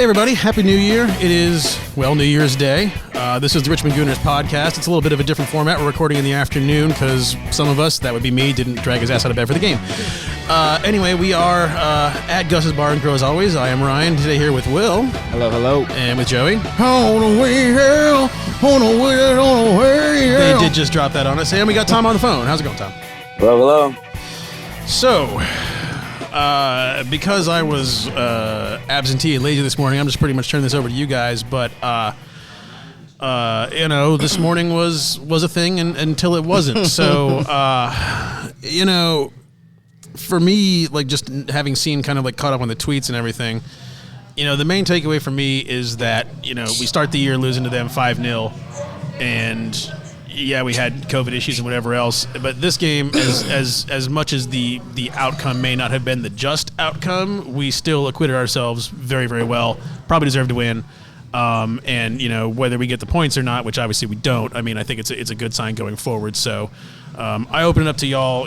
everybody. Happy New Year. It is, New Year's Day. This is the Richmond Gooners podcast. It's a little bit of a different format. We're recording in the afternoon because some of us, that would be me, didn't drag his ass out of bed for the game. Anyway, we are at Gus's Bar and Grill as always. I am Ryan, today here with Will. Hello, hello. And with Joey. On the way here, on the way here. They did just drop that on us. And we got Tom on the phone. How's it going, Tom? Hello, hello. So, because I was absentee and lazy this morning, I'm just pretty much turning this over to you guys. But this morning was a thing until it wasn't. So, for me, like just having seen kind of like caught up on the tweets and everything, the main takeaway for me is that we start the year losing to them 5-0, and yeah, we had COVID issues and whatever else, but this game, as much as the outcome may not have been the just outcome, we still acquitted ourselves very, very well. Probably deserved to win. And whether we get the points or not, which obviously we don't, I mean, I think it's a good sign going forward. So I open it up to y'all.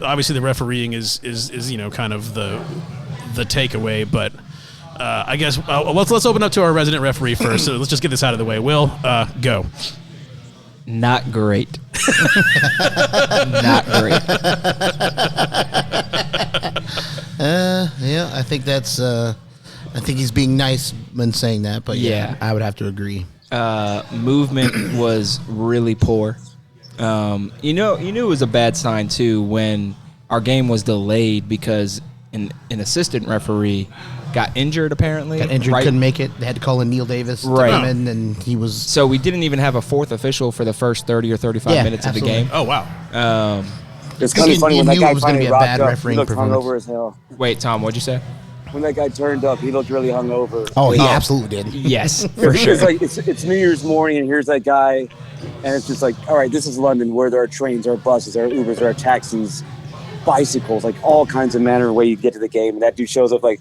Obviously the refereeing is kind of the takeaway, but I guess let's open up to our resident referee first. So let's just get this out of the way. Will, go. Not great. Not great. Yeah, I think that's. I think he's being nice when saying that, but yeah, I would have to agree. Movement was really poor. You knew it was a bad sign too when our game was delayed because an assistant referee got injured apparently. Couldn't make it. They had to call in Neil Davis to come in, and he was. So we didn't even have a fourth official for the first 30 or 35 minutes absolutely. of the game. Oh, wow. It's kind of funny when that guy finally rocked up, he looked performance. hungover as hell. Wait, Tom, what'd you say? When that guy turned up, he looked really hungover. Oh, he absolutely did. Yes, for sure. It's like it's New Year's morning, and here's that guy, and it's just like, all right, this is London, where there are trains, there are buses, there are Ubers, there are taxis, bicycles, like all kinds of manner of way you get to the game. And that dude shows up like,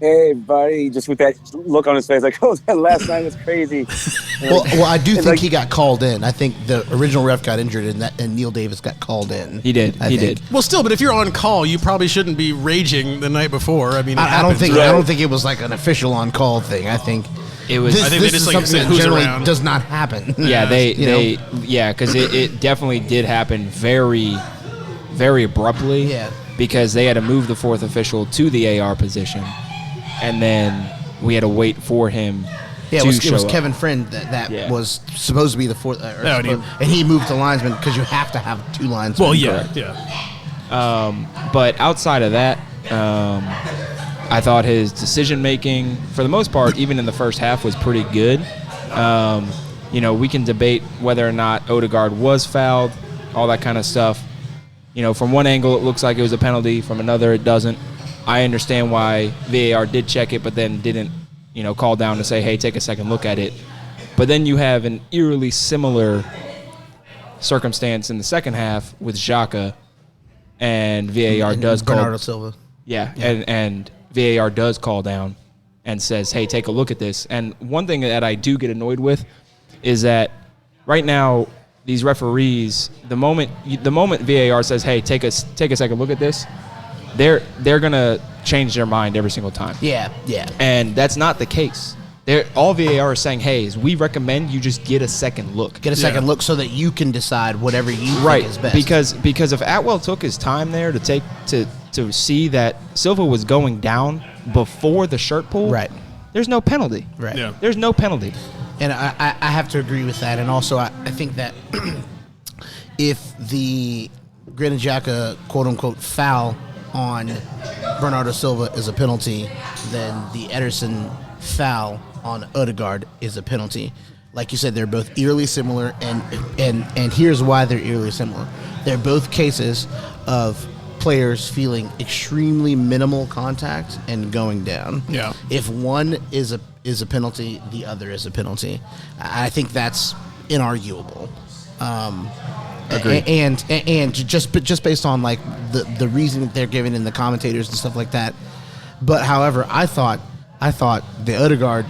hey, buddy, just with that look on his face, like, oh, that last night was crazy. Well, I do think he got called in. I think the original ref got injured, and Neil Davis got called in. He did. He did. Well, still, but if you're on call, you probably shouldn't be raging the night before. I mean, I don't think it was like an official on call thing. I think it was. I think they just like said who's generally around. Does not happen. Yeah, because it definitely did happen very, very abruptly. Yeah. Because they had to move the fourth official to the AR position, and then we had to wait for him. Yeah, it was Kevin Friend that was supposed to be the fourth, and he moved to linesman because you have to have two linesmen. Well, Correct. yeah. But outside of that, I thought his decision making, for the most part, even in the first half, was pretty good. We can debate whether or not Odegaard was fouled, all that kind of stuff. From one angle, it looks like it was a penalty. From another, it doesn't. I understand why VAR did check it, but then didn't, call down to say, hey, take a second look at it. But then you have an eerily similar circumstance in the second half with Xhaka, and VAR does call. Bernardo Silva. Yeah. And VAR does call down and says, hey, take a look at this. And one thing that I do get annoyed with is that right now, these referees, the moment VAR says, hey, take a second look at this, they're gonna change their mind every single time. Yeah. And that's not the case. All VAR is saying, hey, is we recommend you just get a second look. Get a second look so that you can decide whatever you think is best. Because if Attwell took his time there to see that Silva was going down before the shirt pull, right, there's no penalty. Right. Yeah. There's no penalty. And I have to agree with that. And also, I think that if the Granit Xhaka quote-unquote foul on Bernardo Silva is a penalty, then the Ederson foul on Odegaard is a penalty. Like you said, they're both eerily similar, and here's why they're eerily similar. They're both cases of players feeling extremely minimal contact and going down. Yeah. If one is a penalty, the other is a penalty. I think that's inarguable. Agreed. And just based on like the reason they're given in the commentators and stuff like that. But however, I thought the Odegaard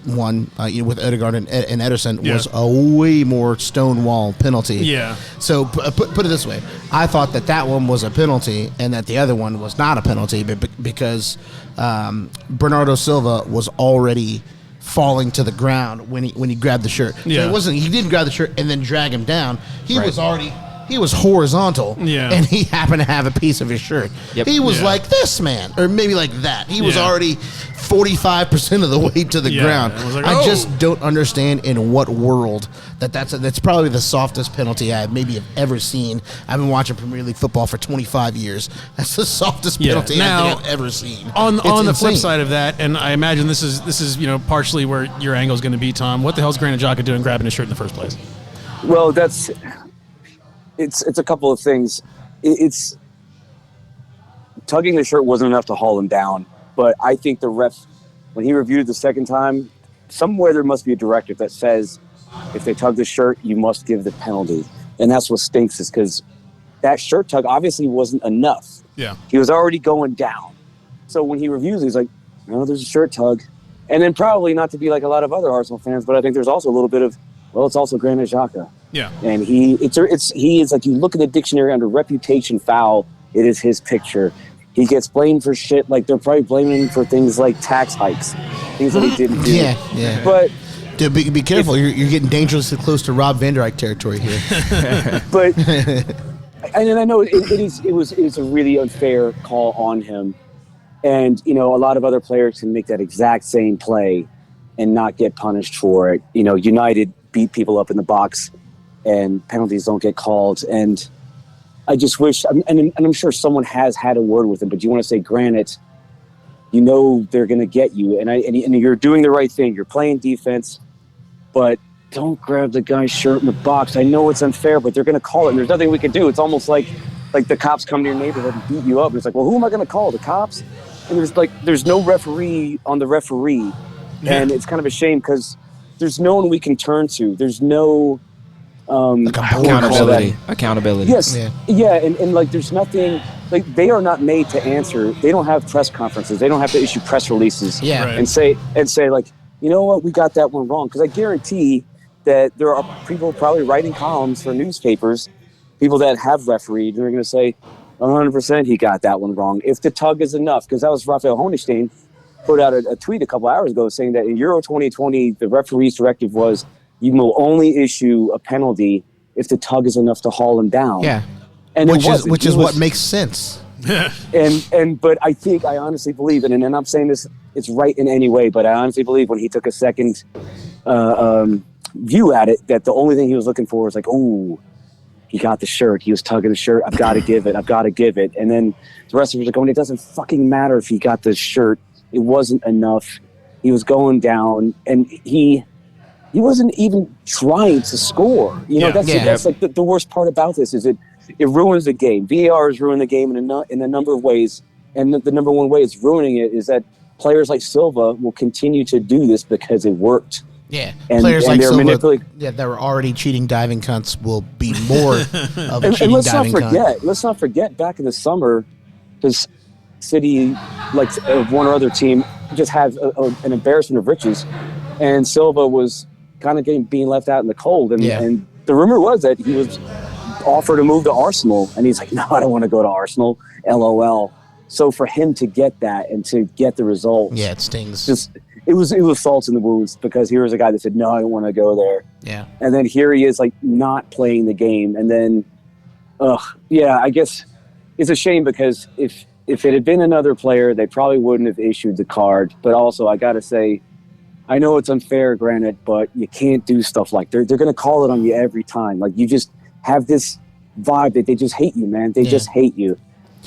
one with Odegaard and Ederson was a way more stonewall penalty. Yeah. So put it this way, I thought that one was a penalty and that the other one was not a penalty, but because Bernardo Silva was already falling to the ground when he grabbed the shirt. Yeah. So he didn't grab the shirt and then drag him down. He Right. he was horizontal, Yeah. and he happened to have a piece of his shirt. Yep. He was Yeah. like this, man, or maybe like that. He was Yeah. already 45% of the way to the Yeah. ground. I was like, I oh. just don't understand in what world that's probably the softest penalty I maybe have ever seen. I've been watching Premier League football for 25 years. That's the softest Yeah. penalty I Now, think I've ever seen. On It's the flip insane. side of that, and I imagine this is partially where your angle is going to be, Tom. What the hell's Granit Xhaka doing grabbing his shirt in the first place? Well, it's a couple of things. It's tugging the shirt wasn't enough to haul him down, but I think the ref, when he reviewed it the second time, somewhere there must be a directive that says if they tug the shirt, you must give the penalty, and that's what stinks is because that shirt tug obviously wasn't enough. Yeah. He was already going down, so when he reviews, he's like, "No, there's a shirt tug," and then probably not to be like a lot of other Arsenal fans, but I think there's also a little bit of, well, it's also Granit Xhaka. Yeah. And he is like, you look at the dictionary under reputation foul, it is his picture. He gets blamed for shit like they're probably blaming him for things like tax hikes, things that he didn't do. Yeah. But Dude, be careful. You're getting dangerously close to Rob Van Der Eyck territory here. but and I know it was a really unfair call on him, and a lot of other players can make that exact same play and not get punished for it. United beat people up in the box, and penalties don't get called. And I just wish, and I'm sure someone has had a word with him, but you want to say, Granit, they're going to get you, and you're doing the right thing. You're playing defense, but don't grab the guy's shirt in the box. I know it's unfair, but they're going to call it, and there's nothing we can do. It's almost like the cops come to your neighborhood and beat you up. It's like, well, who am I going to call? The cops? And there's no referee on the referee, and it's kind of a shame because there's no one we can turn to. There's no accountability. Yes, yeah, and like there's nothing. Like they are not made to answer. They don't have press conferences. They don't have to issue press releases. Yeah. Right. and say like, you know what, we got that one wrong. Because I guarantee that there are people probably writing columns for newspapers, people that have refereed, and they're going to say 100% he got that one wrong. If the tug is enough, because that was Raphael Honigstein put out a tweet a couple hours ago saying that in Euro 2020, the referee's directive was you will only issue a penalty if the tug is enough to haul him down. Yeah. And Which is what makes sense. But I honestly believe, and I'm saying this, it's right in any way, but I honestly believe when he took a second view at it, that the only thing he was looking for was like, oh, he got the shirt. He was tugging the shirt. I've got to give it. I've got to give it. And then the rest of us are going, it doesn't fucking matter if he got the shirt. It wasn't enough. He was going down, and he wasn't even trying to score. That's like the worst part about this is it ruins the game. VAR has ruined the game in a number of ways, and the number one way it's ruining it is that players like Silva will continue to do this because it worked. Yeah, Players like Silva, that were already cheating diving cunts will be more of a and cheating let's diving cunt. Let's not forget back in the summer, because City, like one or other team, just had an embarrassment of riches, and Silva was kind of being left out in the cold. And the rumor was that he was offered a move to Arsenal, and he's like, no, I don't want to go to Arsenal, LOL. So for him to get that and to get the results, yeah, it stings. It was salt in the wounds, because here was a guy that said, no, I don't want to go there. Yeah. And then here he is, like, not playing the game. And then, I guess it's a shame, because if it had been another player, they probably wouldn't have issued the card. But also, I got to say, I know it's unfair, Granit, but you can't do stuff like they're going to call it on you every time. Like, you just have this vibe that they just hate you, man. They just hate you.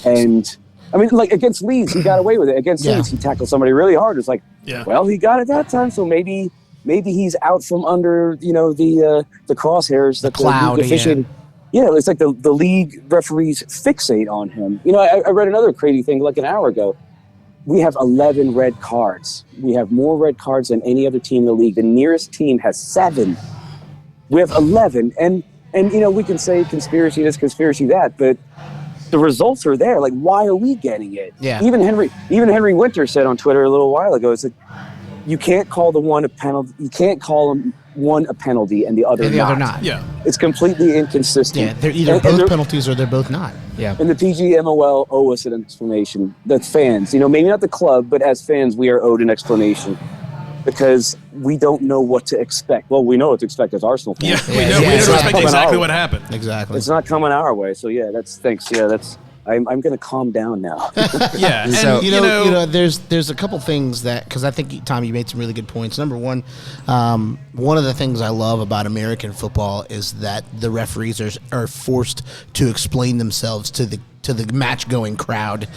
And I mean, like against Leeds, he got away with it. Against Leeds, he tackled somebody really hard. It's like, well, he got it that time, so maybe he's out from under the crosshairs, the cloud. It's like the league referees fixate on him. I read another crazy thing like an hour ago. We have 11 red cards. We have more red cards than any other team in the league. The nearest team has 7. We have 11, and we can say conspiracy this, conspiracy that, but the results are there. Like, why are we getting it? Yeah. Even Henry Winter said on Twitter a little while ago, it's like, you can't call the one a penalty. You can't call one a penalty and the other not. Yeah. It's completely inconsistent. Yeah, they're either both penalties or they're both not. Yeah. And the PGMOL owe us an explanation. That's fans. Maybe not the club, but as fans, we are owed an explanation. because we don't know what to expect. Well, we know what to expect as Arsenal fans. We know it's not expect exactly what happened. Exactly. It's not coming our way. So yeah, thanks. Yeah, I'm going to calm down now. Yeah, and So, you know, there's a couple things that, because I think, Tom, you made some really good points. Number one of the things I love about American football is that the referees are forced to explain themselves to the match-going crowd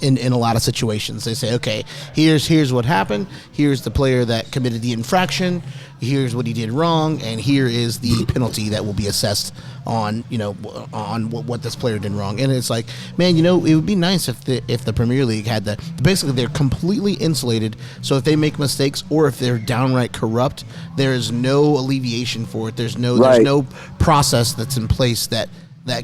in a lot of situations. They say, okay, here's what happened. Here's the player that committed the infraction. Here's what he did wrong, and here is the penalty that will be assessed on what this player did wrong. And it's like, man, it would be nice if the Premier League had basically they're completely insulated. So if they make mistakes or if they're downright corrupt, there is no alleviation for it. There's no process that's in place that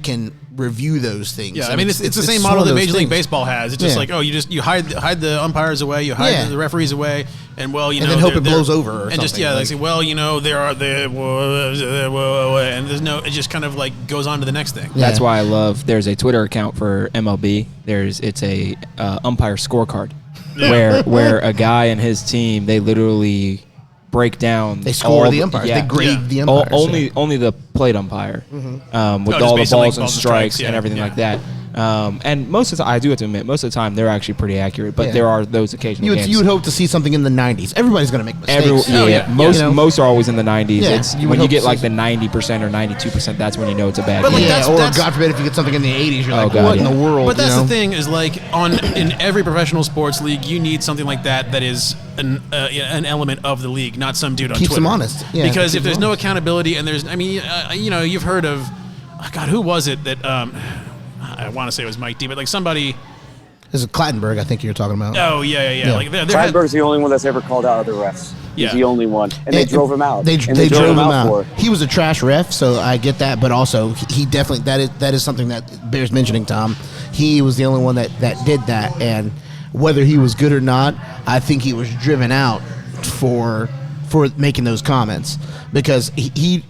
can review those things. Yeah, I mean, it's the same model that Major League Baseball has. It's just like, you hide the umpires away, you hide the referees away, and and then hope it blows over, or and something. They say, and there's no, it just kind of like goes on to the next thing. Yeah. That's why I love. There's a Twitter account for MLB. It's a umpire scorecard, where a guy and his team, they literally break down. They score the umpires. They grade the umpires. Only the plate umpire, with all the balls and strikes and everything like that. And most of the time, I do have to admit, most of the time they're actually pretty accurate. But there are those occasional games. You would hope to see something in the 90s. Everybody's going to make mistakes. Most are always in the 90s. Yeah, it's when you get like the 90% or 92%, that's when you know it's a bad game. Or God forbid if you get something in the 80s, you're what in the world? But that's the thing is like in every professional sports league, you need something like that is an element of the league, not some dude on Keeps Twitter. them honest. Yeah, because if there's no accountability and you've heard of, God, who was it that I want to say it was Mike D, but like somebody. This is Clattenburg, I think you're talking about. Oh yeah. Like Clattenburg's the only one that's ever called out other refs. He's the only one, and they drove him out. They drove him out. He was a trash ref, so I get that. But also, he definitely that is something that bears mentioning. Tom, he was the only one that did that, and whether he was good or not, I think he was driven out for making those comments because he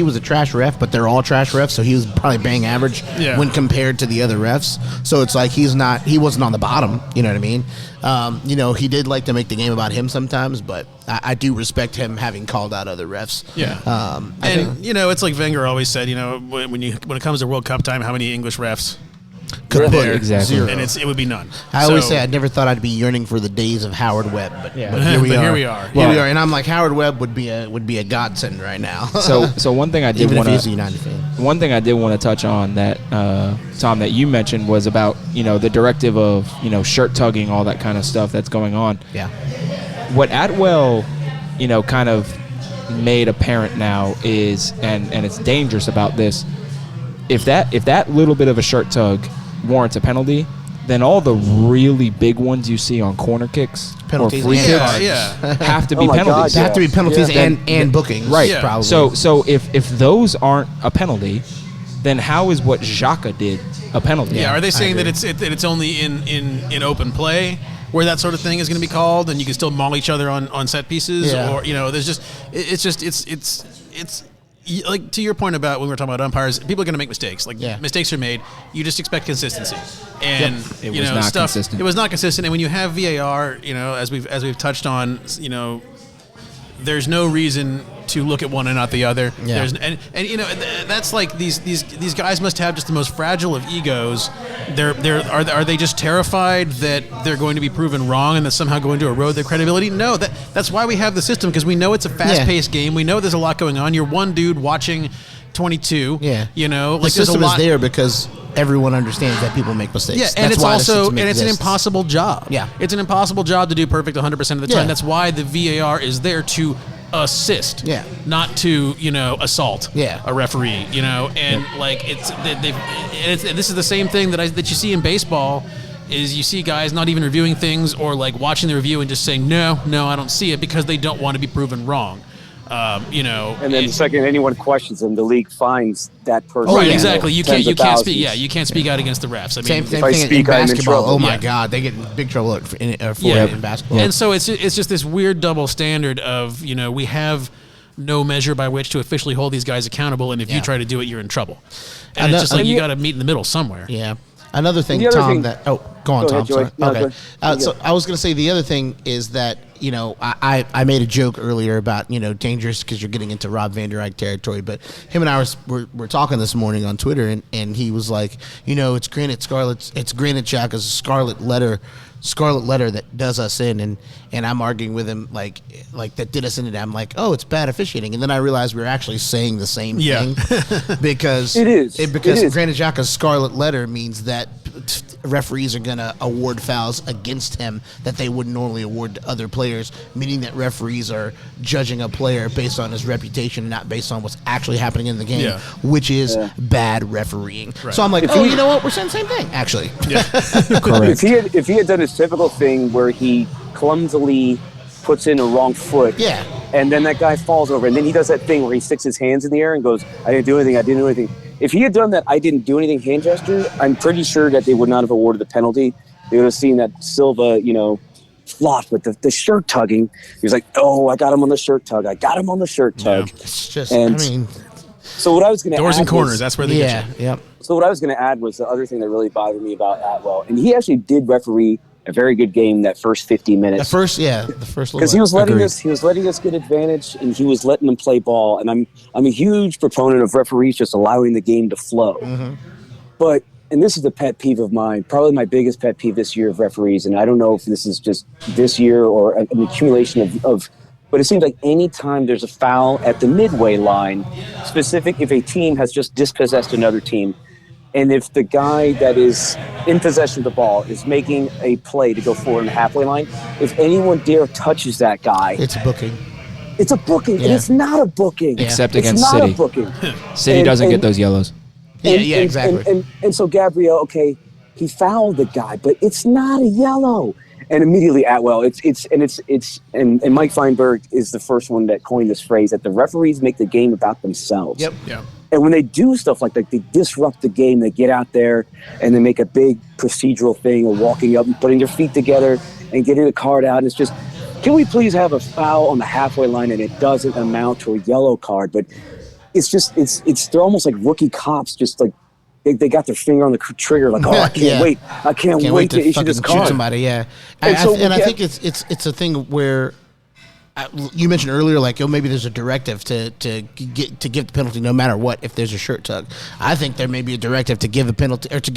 was a trash ref, but they're all trash refs, so he was probably bang average when compared to the other refs. So it's like he wasn't on the bottom, you know what I mean? He did like to make the game about him sometimes, but I do respect him having called out other refs. Yeah. It's like Wenger always said, when it comes to World Cup time, how many English refs could put exactly 0. And it would be none. I always say I never thought I'd be yearning for the days of Howard Webb, but here we are. Here we are, and I'm like, Howard Webb would be a godsend right now. So one thing I did want to touch on that Tom, that you mentioned was about the directive of shirt tugging, all that kind of stuff that's going on. Yeah. What Attwell kind of made apparent now is, and it's dangerous about this. If that little bit of a shirt tug warrants a penalty, then all the really big ones you see on corner kicks penalties or free kicks have to be penalties. They have to be penalties and bookings. Right. Yeah. Probably. So if those aren't a penalty, then how is what Xhaka did a penalty? Yeah. Are they saying that it's only in open play where that sort of thing is going to be called, and you can still maul each other on set pieces, or there's just it's. Like to your point about when we were talking about umpires, people are going to make mistakes. Like mistakes are made. You just expect consistency, and it was not consistent. It was not consistent. And when you have VAR, as we've touched on, there's no reason to look at one and not the other. Yeah. That's like these guys must have just the most fragile of egos. Are they just terrified that they're going to be proven wrong and that's somehow going to erode their credibility? No, that's why we have the system, because we know it's a fast-paced game. We know there's a lot going on. You're one dude watching 22. Yeah. The system is there because everyone understands that people make mistakes. Yeah, and it's an impossible job. Yeah. It's an impossible job to do perfect 100% of the time. Yeah. That's why the VAR is there to assist, not to assault a referee, and like this is the same thing that you see in baseball. Is you see guys not even reviewing things or like watching the review and just saying no, I don't see it, because they don't want to be proven wrong. And then the second anyone questions them, the league finds that person. Right, exactly. You can't speak. Yeah, you can't speak out against the refs. I mean, same thing in basketball. Oh my God, they get in big trouble for it in basketball. And so it's just this weird double standard of we have no measure by which to officially hold these guys accountable, and if you try to do it, you're in trouble. And it's just like you got to meet in the middle somewhere. Yeah. Another thing, Tom, that... Oh, go on, Tom. Sorry. Okay. So I was going to say the other thing is that I made a joke earlier about, dangerous because you're getting into Rob Van Der Eyck territory, but him and I were talking this morning on Twitter, and he was like, it's Granite Xhaka's scarlet letter that does us in, and I'm arguing with him like that did us in, and I'm like, oh, it's bad officiating, and then I realized we were actually saying the same thing because Granit Xhaka's scarlet letter means that referees are going to award fouls against him that they wouldn't normally award to other players, meaning that referees are judging a player based on his reputation and not based on what's actually happening in the game, which is bad refereeing. Right. So I'm like, you know what? We're saying the same thing, actually. Yeah. Correct. If he had done his typical thing where he clumsily puts in a wrong foot, and then that guy falls over, and then he does that thing where he sticks his hands in the air and goes, I didn't do anything. If he had done that I didn't do anything hand gesture, I'm pretty sure that they would not have awarded the penalty. They would have seen that Silva, flopped with the shirt tugging. He was like, oh, I got him on the shirt tug. It's just, so what I was going to doors and corners, that's where they get you. Yep. So what I was going to add was the other thing that really bothered me about Attwell, and he actually did referee a very good game that first 50 minutes. The first little because he was letting us get advantage, and he was letting them play ball. And I'm a huge proponent of referees just allowing the game to flow. Mm-hmm. But and this is a pet peeve of mine, probably my biggest pet peeve this year of referees. And I don't know if this is just this year or an accumulation of but it seems like any time there's a foul at the midway line, specific if a team has just dispossessed another team. And if the guy that is in possession of the ball is making a play to go forward on the halfway line, if anyone dare touches that guy, it's a booking. It's a booking, and it's not a booking. Except against City. It's not a booking. City doesn't get those yellows. Exactly. And so Gabriel, okay, he fouled the guy, but it's not a yellow. And immediately Attwell, and Mike Feinberg is the first one that coined this phrase that the referees make the game about themselves. Yep. Yeah. And when they do stuff like that, they disrupt the game. They get out there and they make a big procedural thing of walking up and putting their feet together and getting the card out. And it's just, can we please have a foul on the halfway line and it doesn't amount to a yellow card? But it's just, they're almost like rookie cops, just like they got their finger on the trigger, like, oh, I can't wait. I can't wait to issue this card. Shoot somebody, yeah. I think it's a thing where you mentioned earlier, like, maybe there's a directive to give the penalty no matter what if there's a shirt tug. I think there may be a directive to give a penalty or to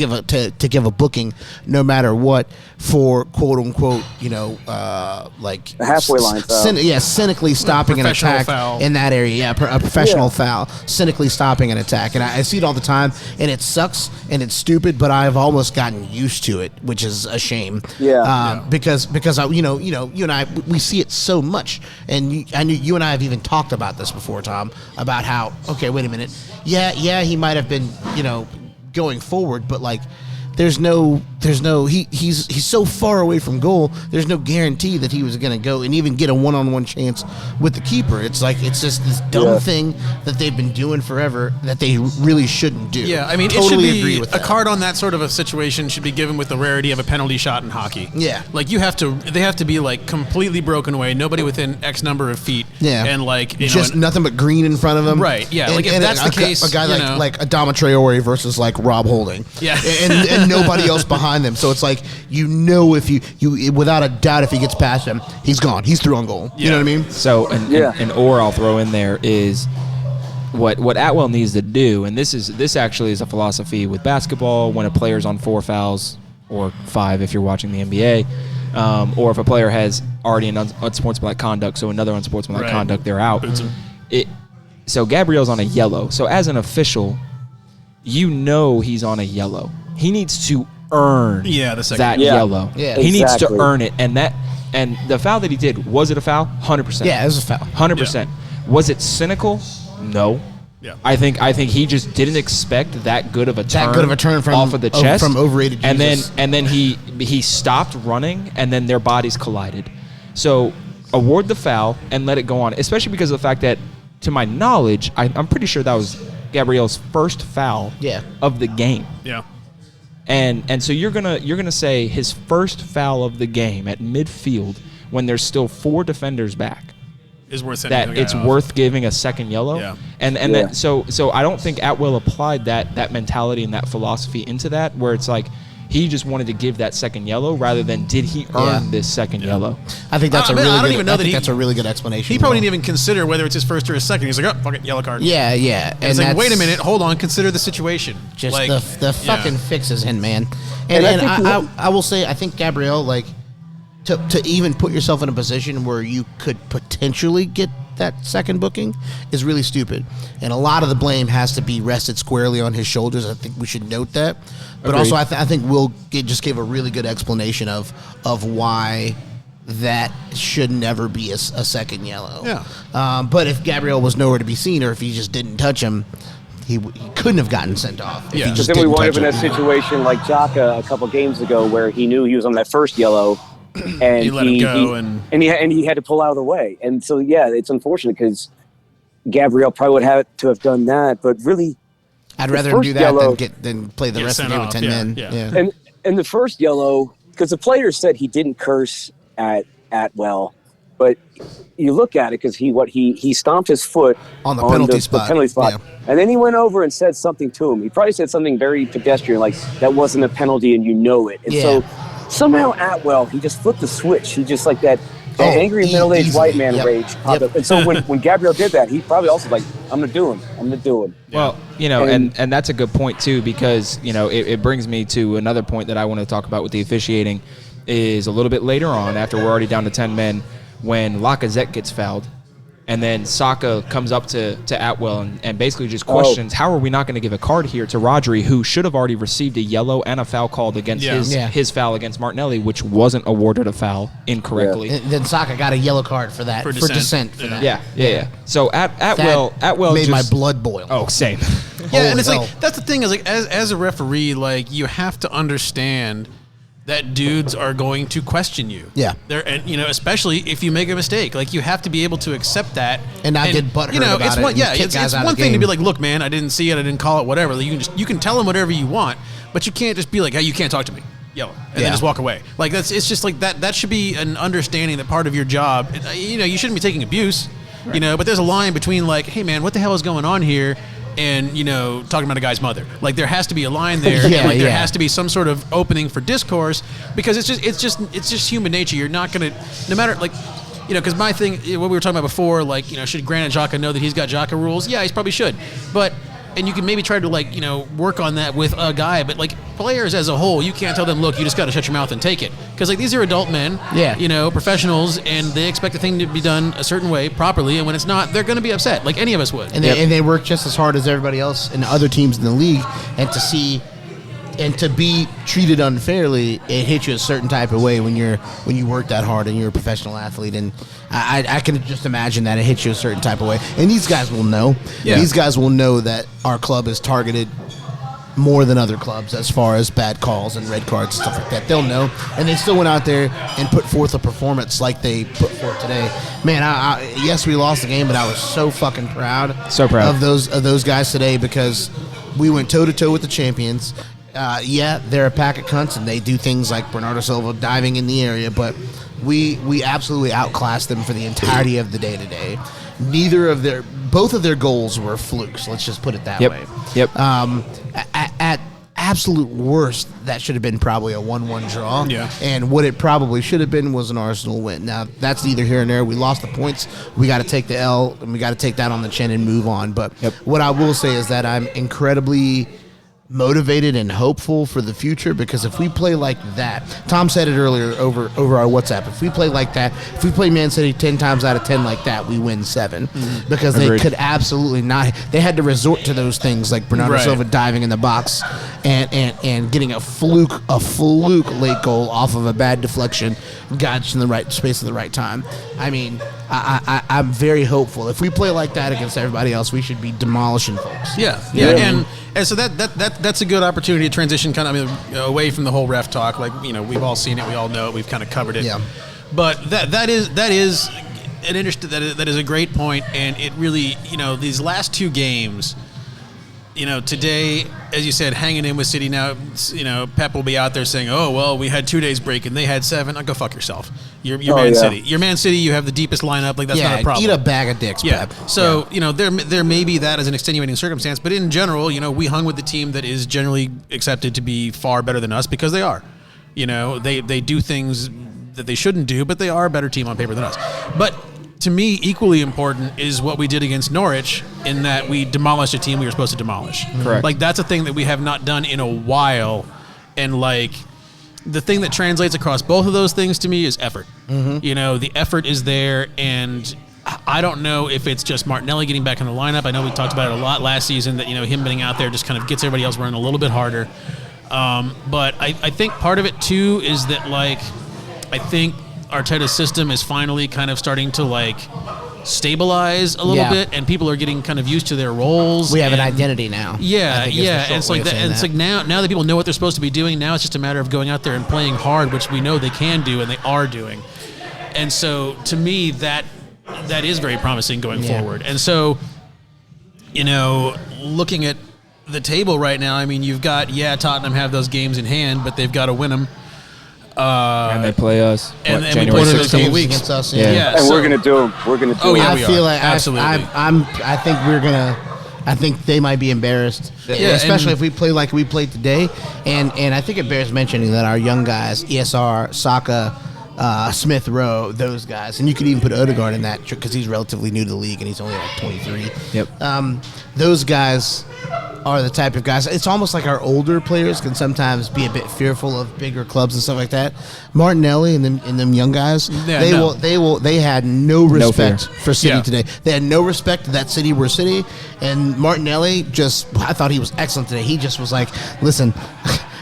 give a booking no matter what for quote unquote, like a halfway line foul. Cynically stopping an attack foul in that area. Yeah, a professional foul, cynically stopping an attack, and I see it all the time, and it sucks and it's stupid, but I've almost gotten used to it, which is a shame. Because you and I, we see it so much. And I knew you and I have even talked about this before, Tom, about how, okay, wait a minute. Yeah, he might have been, going forward, but like he's so far away from goal, there's no guarantee that he was going to go and even get a one-on-one chance with the keeper. It's like, it's just this dumb thing that they've been doing forever that they really shouldn't do. Yeah, I mean, totally it should agree be with a that. card on that sort of a situation should be given with the rarity of a penalty shot in hockey. Yeah. Like they have to be like completely broken away, nobody within X number of feet. Yeah. And like, just nothing but green in front of them. Right, yeah. And, like if that's the case, a guy like Adama Traore versus like Rob Holding. Yeah. And nobody else behind them. So it's like, if you without a doubt, if he gets past him, he's gone. He's through on goal. You know what I mean? So, or I'll throw in there is what Attwell needs to do, and this actually is a philosophy with basketball when a player's on 4 fouls or 5 if you're watching the NBA, or if a player has already an unsportsmanlike conduct, so another unsportsmanlike conduct, they're out. So Gabriel's on a yellow. So as an official, he's on a yellow. He needs to earn that yellow. Yeah, he needs to earn it, and the foul that he did, was it a foul? 100%. Yeah, it was a foul. 100%. Yeah. Was it cynical? No. Yeah. I think he just didn't expect that good of a turn from off of the chest from overrated Jesus. and then he stopped running, and then their bodies collided. So award the foul and let it go on, especially because of the fact that, to my knowledge, I'm pretty sure that was Gabriel's first foul of the game. Yeah. And so you're gonna say his first foul of the game at midfield when there's still 4 defenders back is worth sending that it's worth giving a second yellow. Yeah. And so I don't think Attwell applied that mentality and that philosophy into that, where it's like He just wanted to give that second yellow rather than did he earn this second yellow. I think that's I don't even know that that's a really good explanation. He probably didn't even consider whether it's his first or his second. He's like, oh, fuck it, yellow card. Yeah. And it's like, wait a minute, hold on, consider the situation. Just like, the fucking fixes him, man. And I will say, I think Gabriel, like, to even put yourself in a position where you could potentially get that second booking is really stupid. And a lot of the blame has to be rested squarely on his shoulders. I think we should note that. But Agreed. also, I think Will just gave a really good explanation of why that should never be a second yellow. Yeah. But if Gabriel was nowhere to be seen, or if he just didn't touch him, he couldn't have gotten sent off. If he Yeah. just But then we didn't wound up touch in him. that situation like Xhaka a couple games ago where he knew he was on that first yellow. And He let him go, and he had to pull out of the way. And so, yeah, it's unfortunate because Gabriel probably would have to have done that. But really, I'd the rather him first do that yellow- than play the Get rest of sent the game with off, 10 men. yeah. and the first yellow, because the player said he didn't curse at Attwell, but you look at it because he stomped his foot On the penalty spot. penalty spot. Yeah. And then he went over and said something to him. He probably said something very pedestrian, like that wasn't a penalty and you know it. And so somehow Attwell, he just flipped the switch. He just like that angry middle-aged white man rage popped up. And so when Gabriel did that, he probably also like, I'm gonna do him. Well, and that's a good point too, because it brings me to another point that I want to talk about with the officiating is a little bit later on, after we're already down to 10 men, when Lacazette gets fouled. And then Saka comes up to Attwell and basically just questions, how are we not going to give a card here to Rodri, who should have already received a yellow and a foul called against his foul against Martinelli, which wasn't awarded a foul incorrectly. And then Saka got a yellow card for that, for dissent. For that. Yeah. So Attwell made just, my blood boil. Oh, same. Yeah, and it's hell. like, that's the thing is like, as a referee, like, you have to understand that dudes are going to question you. Yeah. And especially if you make a mistake, like, you have to be able to accept that And not get butthurt about it's it one, and yeah, kick it's guys out of one the thing to game. be like, look, man, I didn't see it, I didn't call it, whatever. Like, you can tell them whatever you want, but you can't just be like, hey, you can't talk to me, yellow, and then just walk away. Like, it's just like that should be an understanding that part of your job. You shouldn't be taking abuse, but there's a line between like, hey, man, what the hell is going on here? And talking about a guy's mother, like, there has to be a line there. There has to be some sort of opening for discourse, because it's just human nature. You're not gonna, no matter, like, because my thing, what we were talking about before, like, should Granit Xhaka know that he's got Xhaka rules? Yeah, he probably should, but. And you can maybe try to, like, work on that with a guy, but, like, players as a whole, you can't tell them, look, you just got to shut your mouth and take it, because, like, these are adult men, professionals, and they expect the thing to be done a certain way, properly, and when it's not, they're going to be upset, like any of us would. And they work just as hard as everybody else and other teams in the league, and to be treated unfairly, it hits you a certain type of way when you work that hard and you're a professional athlete. And I can just imagine that it hits you a certain type of way. And these guys will know. Yeah. These guys will know that our club is targeted more than other clubs as far as bad calls and red cards and stuff like that. They'll know. And they still went out there and put forth a performance like they put forth today. Man, yes, we lost the game, but I was so fucking proud. So proud. Of those guys today, because we went toe-to-toe with the champions. They're a pack of cunts, and they do things like Bernardo Silva diving in the area, but we absolutely outclassed them for the entirety of the day today. Both of their goals were flukes. Let's just put it that way. Yep. At absolute worst, that should have been probably a 1-1 draw. Yeah. And what it probably should have been was an Arsenal win. Now, that's neither here nor there. We lost the points. We got to take the L, and we got to take that on the chin and move on. But what I will say is that I'm incredibly motivated and hopeful for the future, because if we play like that, Tom said it earlier over our WhatsApp, if we play like that, if we play Man City 10 times out of 10 like that, we win 7. Because Agreed. they could absolutely not, they had to resort to those things like Bernardo Silva diving in the box and getting a fluke late goal off of a bad deflection, got us in the right space at the right time. I mean, I'm very hopeful. If we play like that against everybody else, we should be demolishing folks. Yeah. And so that's a good opportunity to transition kind of away from the whole ref talk. Like, we've all seen it, we all know it, we've kind of covered it. Yeah. But that is an interesting, that is a great point, and it really, these last two games, today, as you said, hanging in with City now, Pep will be out there saying, oh, well, we had 2 days break and they had 7. I'll go fuck yourself. You're Man City. You're Man City. You have the deepest lineup. Like, that's not a problem. Eat a bag of dicks, Pep. So, there may be that as an extenuating circumstance, but in general, we hung with the team that is generally accepted to be far better than us because they are. They do things that they shouldn't do, but they are a better team on paper than us. But to me, equally important is what we did against Norwich in that we demolished a team we were supposed to demolish. Correct. Like, that's a thing that we have not done in a while. And, like, the thing that translates across both of those things to me is effort. The effort is there, and I don't know if it's just Martinelli getting back in the lineup. I know we talked about it a lot last season that, him being out there just kind of gets everybody else running a little bit harder. But I think part of it, too, is that, like, I think Arteta's system is finally kind of starting to, like, stabilize a little bit, and people are getting kind of used to their roles. We have an identity now. Yeah. And it's like now that people know what they're supposed to be doing, now it's just a matter of going out there and playing hard, which we know they can do and they are doing. And so, to me, that is very promising going forward. And so, looking at the table right now, I mean, you've got, Tottenham have those games in hand, but they've got to win them. And they play us. And we January play those 16 weeks against us. Yeah. And so, we're gonna do them. We're gonna do. Oh, yeah, I feel like absolutely. I think we're gonna. I think they might be embarrassed, especially if we play like we played today. And I think it bears mentioning that our young guys, ESR, Saka, Smith Rowe, those guys, and you could even put Odegaard in that because he's relatively new to the league and he's only like 23. Yep. Those guys are the type of guys. It's almost like our older players can sometimes be a bit fearful of bigger clubs and stuff like that. Martinelli and them young guys, they had no respect for City today. They had no respect to that City were City, and Martinelli I thought he was excellent today. He just was like, listen,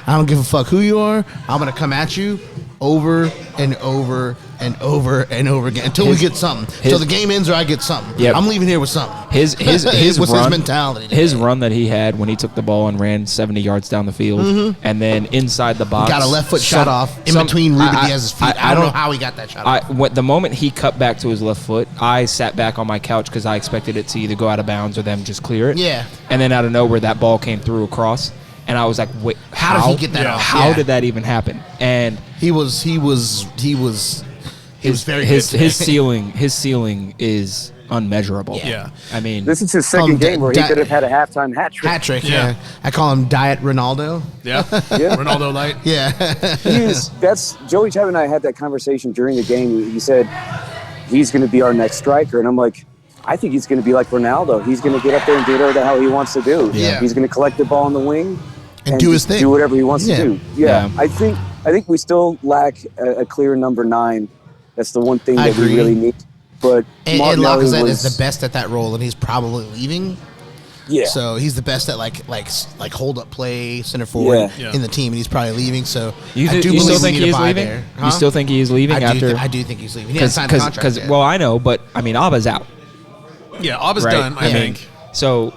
I don't give a fuck who you are. I'm going to come at you over and over and over and over again until we get something. Until the game ends or I get something. Yep. I'm leaving here with something. His was run, his mentality. His run that he had when he took the ball and ran 70 yards down the field, and then inside the box, got a left foot shot off in between Ruben Diaz's feet. I don't know how he got that shot off. The moment he cut back to his left foot, I sat back on my couch because I expected it to either go out of bounds or them just clear it. Yeah. And then out of nowhere, that ball came through across. And I was like, wait, how did he get that off? How did that even happen? And he was very good. His ceiling is unmeasurable. Yeah. I mean, This is his second game where he could have had a halftime hat trick. Hat trick, yeah. I call him Diet Ronaldo. Yeah. Ronaldo light. Yeah. Joey Chapman and I had that conversation during the game. He said he's going to be our next striker, and I'm like, I think he's going to be like Ronaldo. He's going to get up there and do whatever the hell he wants to do. Yeah. He's going to collect the ball on the wing and do his thing. Do whatever he wants to do. Yeah. I think we still lack a clear number 9. That's the one thing that we really need. But and Lacazette is the best at that role, and he's probably leaving. Yeah. So he's the best at like hold up play center forward in the team, and he's probably leaving. So you believe still think he is leaving? There. You still think he is leaving after? I do think he's leaving. He hasn't signed a contract yet. Well, I know, but I mean, Alba's out. Yeah, Alba's done. I think. So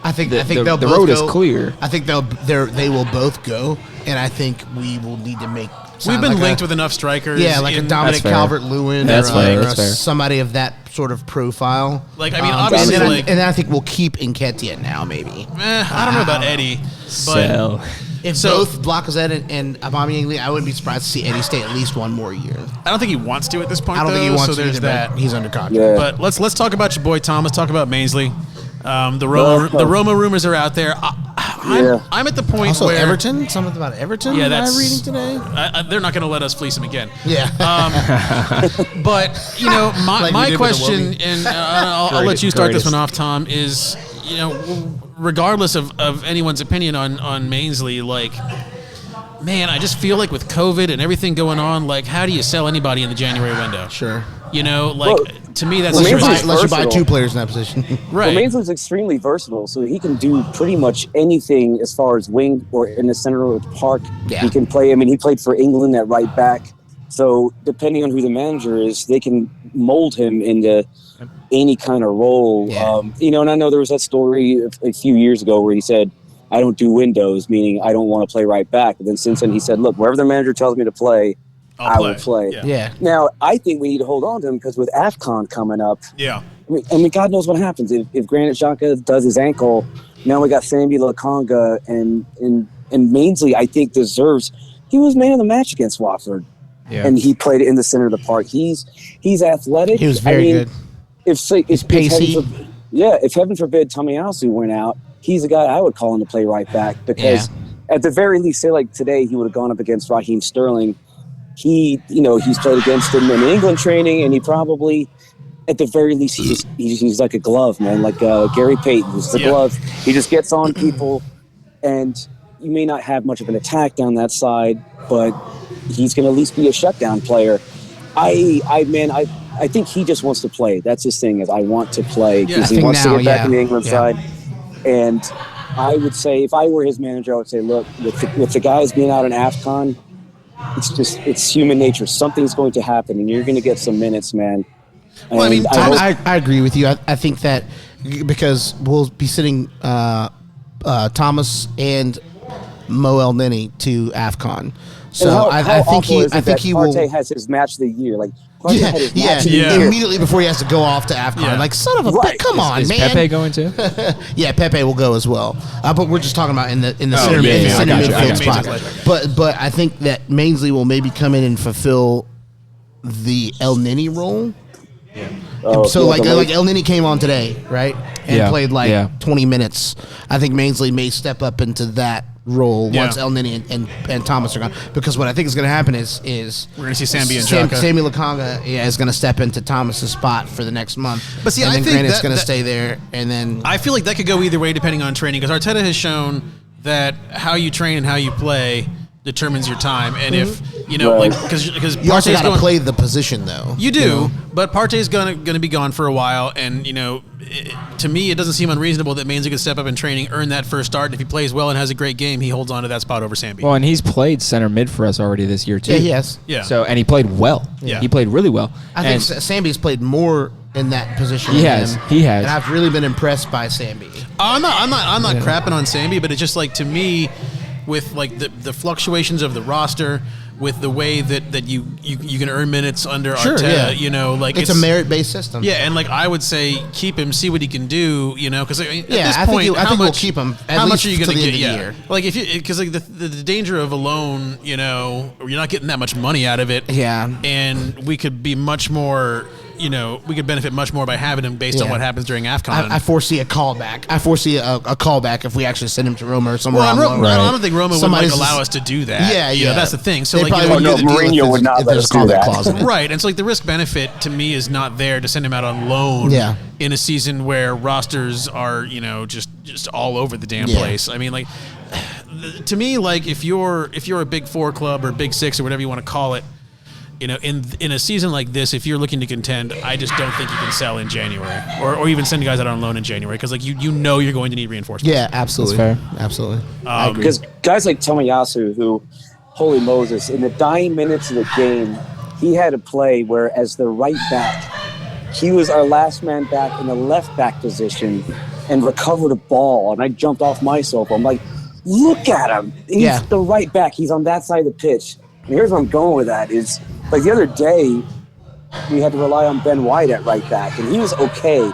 I think the they'll the both road go. is clear. I think they will both go, and I think we will need to make. We've been linked with enough strikers. Yeah, like a Dominic Calvert-Lewin or somebody of that sort of profile. Like, I mean, obviously, and then I think we'll keep Nketiah now, maybe. I don't know about Eddie, but if both Lacazette and Aubameyang leave, I wouldn't be surprised to see Eddie stay at least one more year. I don't think he wants to at this point. I don't think he wants to. So there's that. He's under contract. Yeah. But let's talk about your boy Tom. Let's talk about Mainsley. The Roma rumors are out there. I'm at the point also where Everton. Something about Everton. Yeah, I'm reading today. They're not going to let us fleece him again. Yeah. But my question, and I'll let you start this one off, Tom, is regardless of anyone's opinion on Mainsley, like, man, I just feel like with COVID and everything going on, like, how do you sell anybody in the January window? Sure. To me, that's unless you buy 2 players in that position. Right. Well, Mainsley's extremely versatile, so he can do pretty much anything as far as wing or in the center of the park. Yeah. He can play. I mean, he played for England at right back. So depending on who the manager is, they can mold him into any kind of role. Yeah. And I know there was that story a few years ago where he said, I don't do windows, meaning I don't want to play right back. And then since then he said, look, wherever the manager tells me to play, I will play. Yeah. Now, I think we need to hold on to him because with AFCON coming up, yeah. I mean, God knows what happens. If Granit Xhaka does his ankle Now we got Sambi Lokonga, and Mainsley, I think, deserves. He was man of the match against Watford, and he played in the center of the park. He's athletic. He was very good. If pacey. If heaven forbid Tomiyasu went out, he's a guy I would call in to play right back, because at the very least, say like today, he would have gone up against Raheem Sterling. He's played against him in England training, and he probably, at the very least, he's like a glove, man, like Gary Payton, who's the glove. He just gets on people, and you may not have much of an attack down that side, but he's going to at least be a shutdown player. I think he just wants to play. That's his thing, is I want to play, because he wants to get back in the England side. And I would say, if I were his manager, I would say, look, with the guys being out in AFCON, it's human nature. Something's going to happen, and you're going to get some minutes, man. And well, I mean, I agree with you. I think that because we'll be sitting Thomas and Mo El Neni to AFCON. So I think he will. Partey has his match of the year. Like, Partey had his match of the year immediately before he has to go off to AFCON. Yeah. Like, son of a bitch, come on, is man. Pepe going to? Yeah, Pepe will go as well. But we're just talking about in the center midfield spot. But I think that Mainsley will maybe come in and fulfill the El Neni role. Yeah. Like El Neni came on today, right? And played 20 minutes. I think Mainsley may step up into that role once El Neni and Thomas are gone. Because what I think is going to happen is we're going to see Sambi and Xhaka. Sambi Lokonga is going to step into Thomas's spot for the next month. But see, I think Granit's going to stay there, and then I feel like that could go either way depending on training. Because Arteta has shown that how you train and how you play determines your time, and if because you also got to play the position though. You do, but Partey's going to be gone for a while, and to me, it doesn't seem unreasonable that Mainsley could step up in training, earn that first start, and if he plays well and has a great game, he holds on to that spot over Sambi. Well, and he's played center mid for us already this year too. Yeah, he has. Yeah. So and he played well. Yeah, he played really well. I think Sambi's played more in that position. He has. And I've really been impressed by Sambi. I'm not crapping on Sambi, but it's just like, to me, with like the fluctuations of the roster, with the way that you can earn minutes under Arteta, like it's a merit-based system. Yeah, and like I would say, keep him, see what he can do, because at this I point, think we'll keep him. How much are you going to get? Year. Like because like the danger of a loan, you're not getting that much money out of it. Yeah, and we could be much more. We could benefit much more by having him based on what happens during AFCON. I foresee a callback. I foresee a callback if we actually send him to Roma or somewhere. Well, I don't think Roma would allow us to do that. Yeah. That's the thing. So Mourinho would not let us do that. Clause in it. Right, and so like the risk benefit to me is not there to send him out on loan. In a season where rosters are just all over the damn place. I mean, like, to me, like if you're a Big Four club or Big Six or whatever you want to call it. In a season like this, if you're looking to contend, I just don't think you can sell in January or even send guys out on loan in January, because like you're going to need reinforcements. Yeah, absolutely. That's fair. Absolutely. Because guys like Tomiyasu, who, holy Moses, in the dying minutes of the game, he had a play where, as the right back, he was our last man back in the left back position and recovered a ball, and I jumped off my sofa. I'm like, look at him. He's the right back. He's on that side of the pitch. And here's where I'm going with that is, like, the other day, we had to rely on Ben White at right back, and he was okay,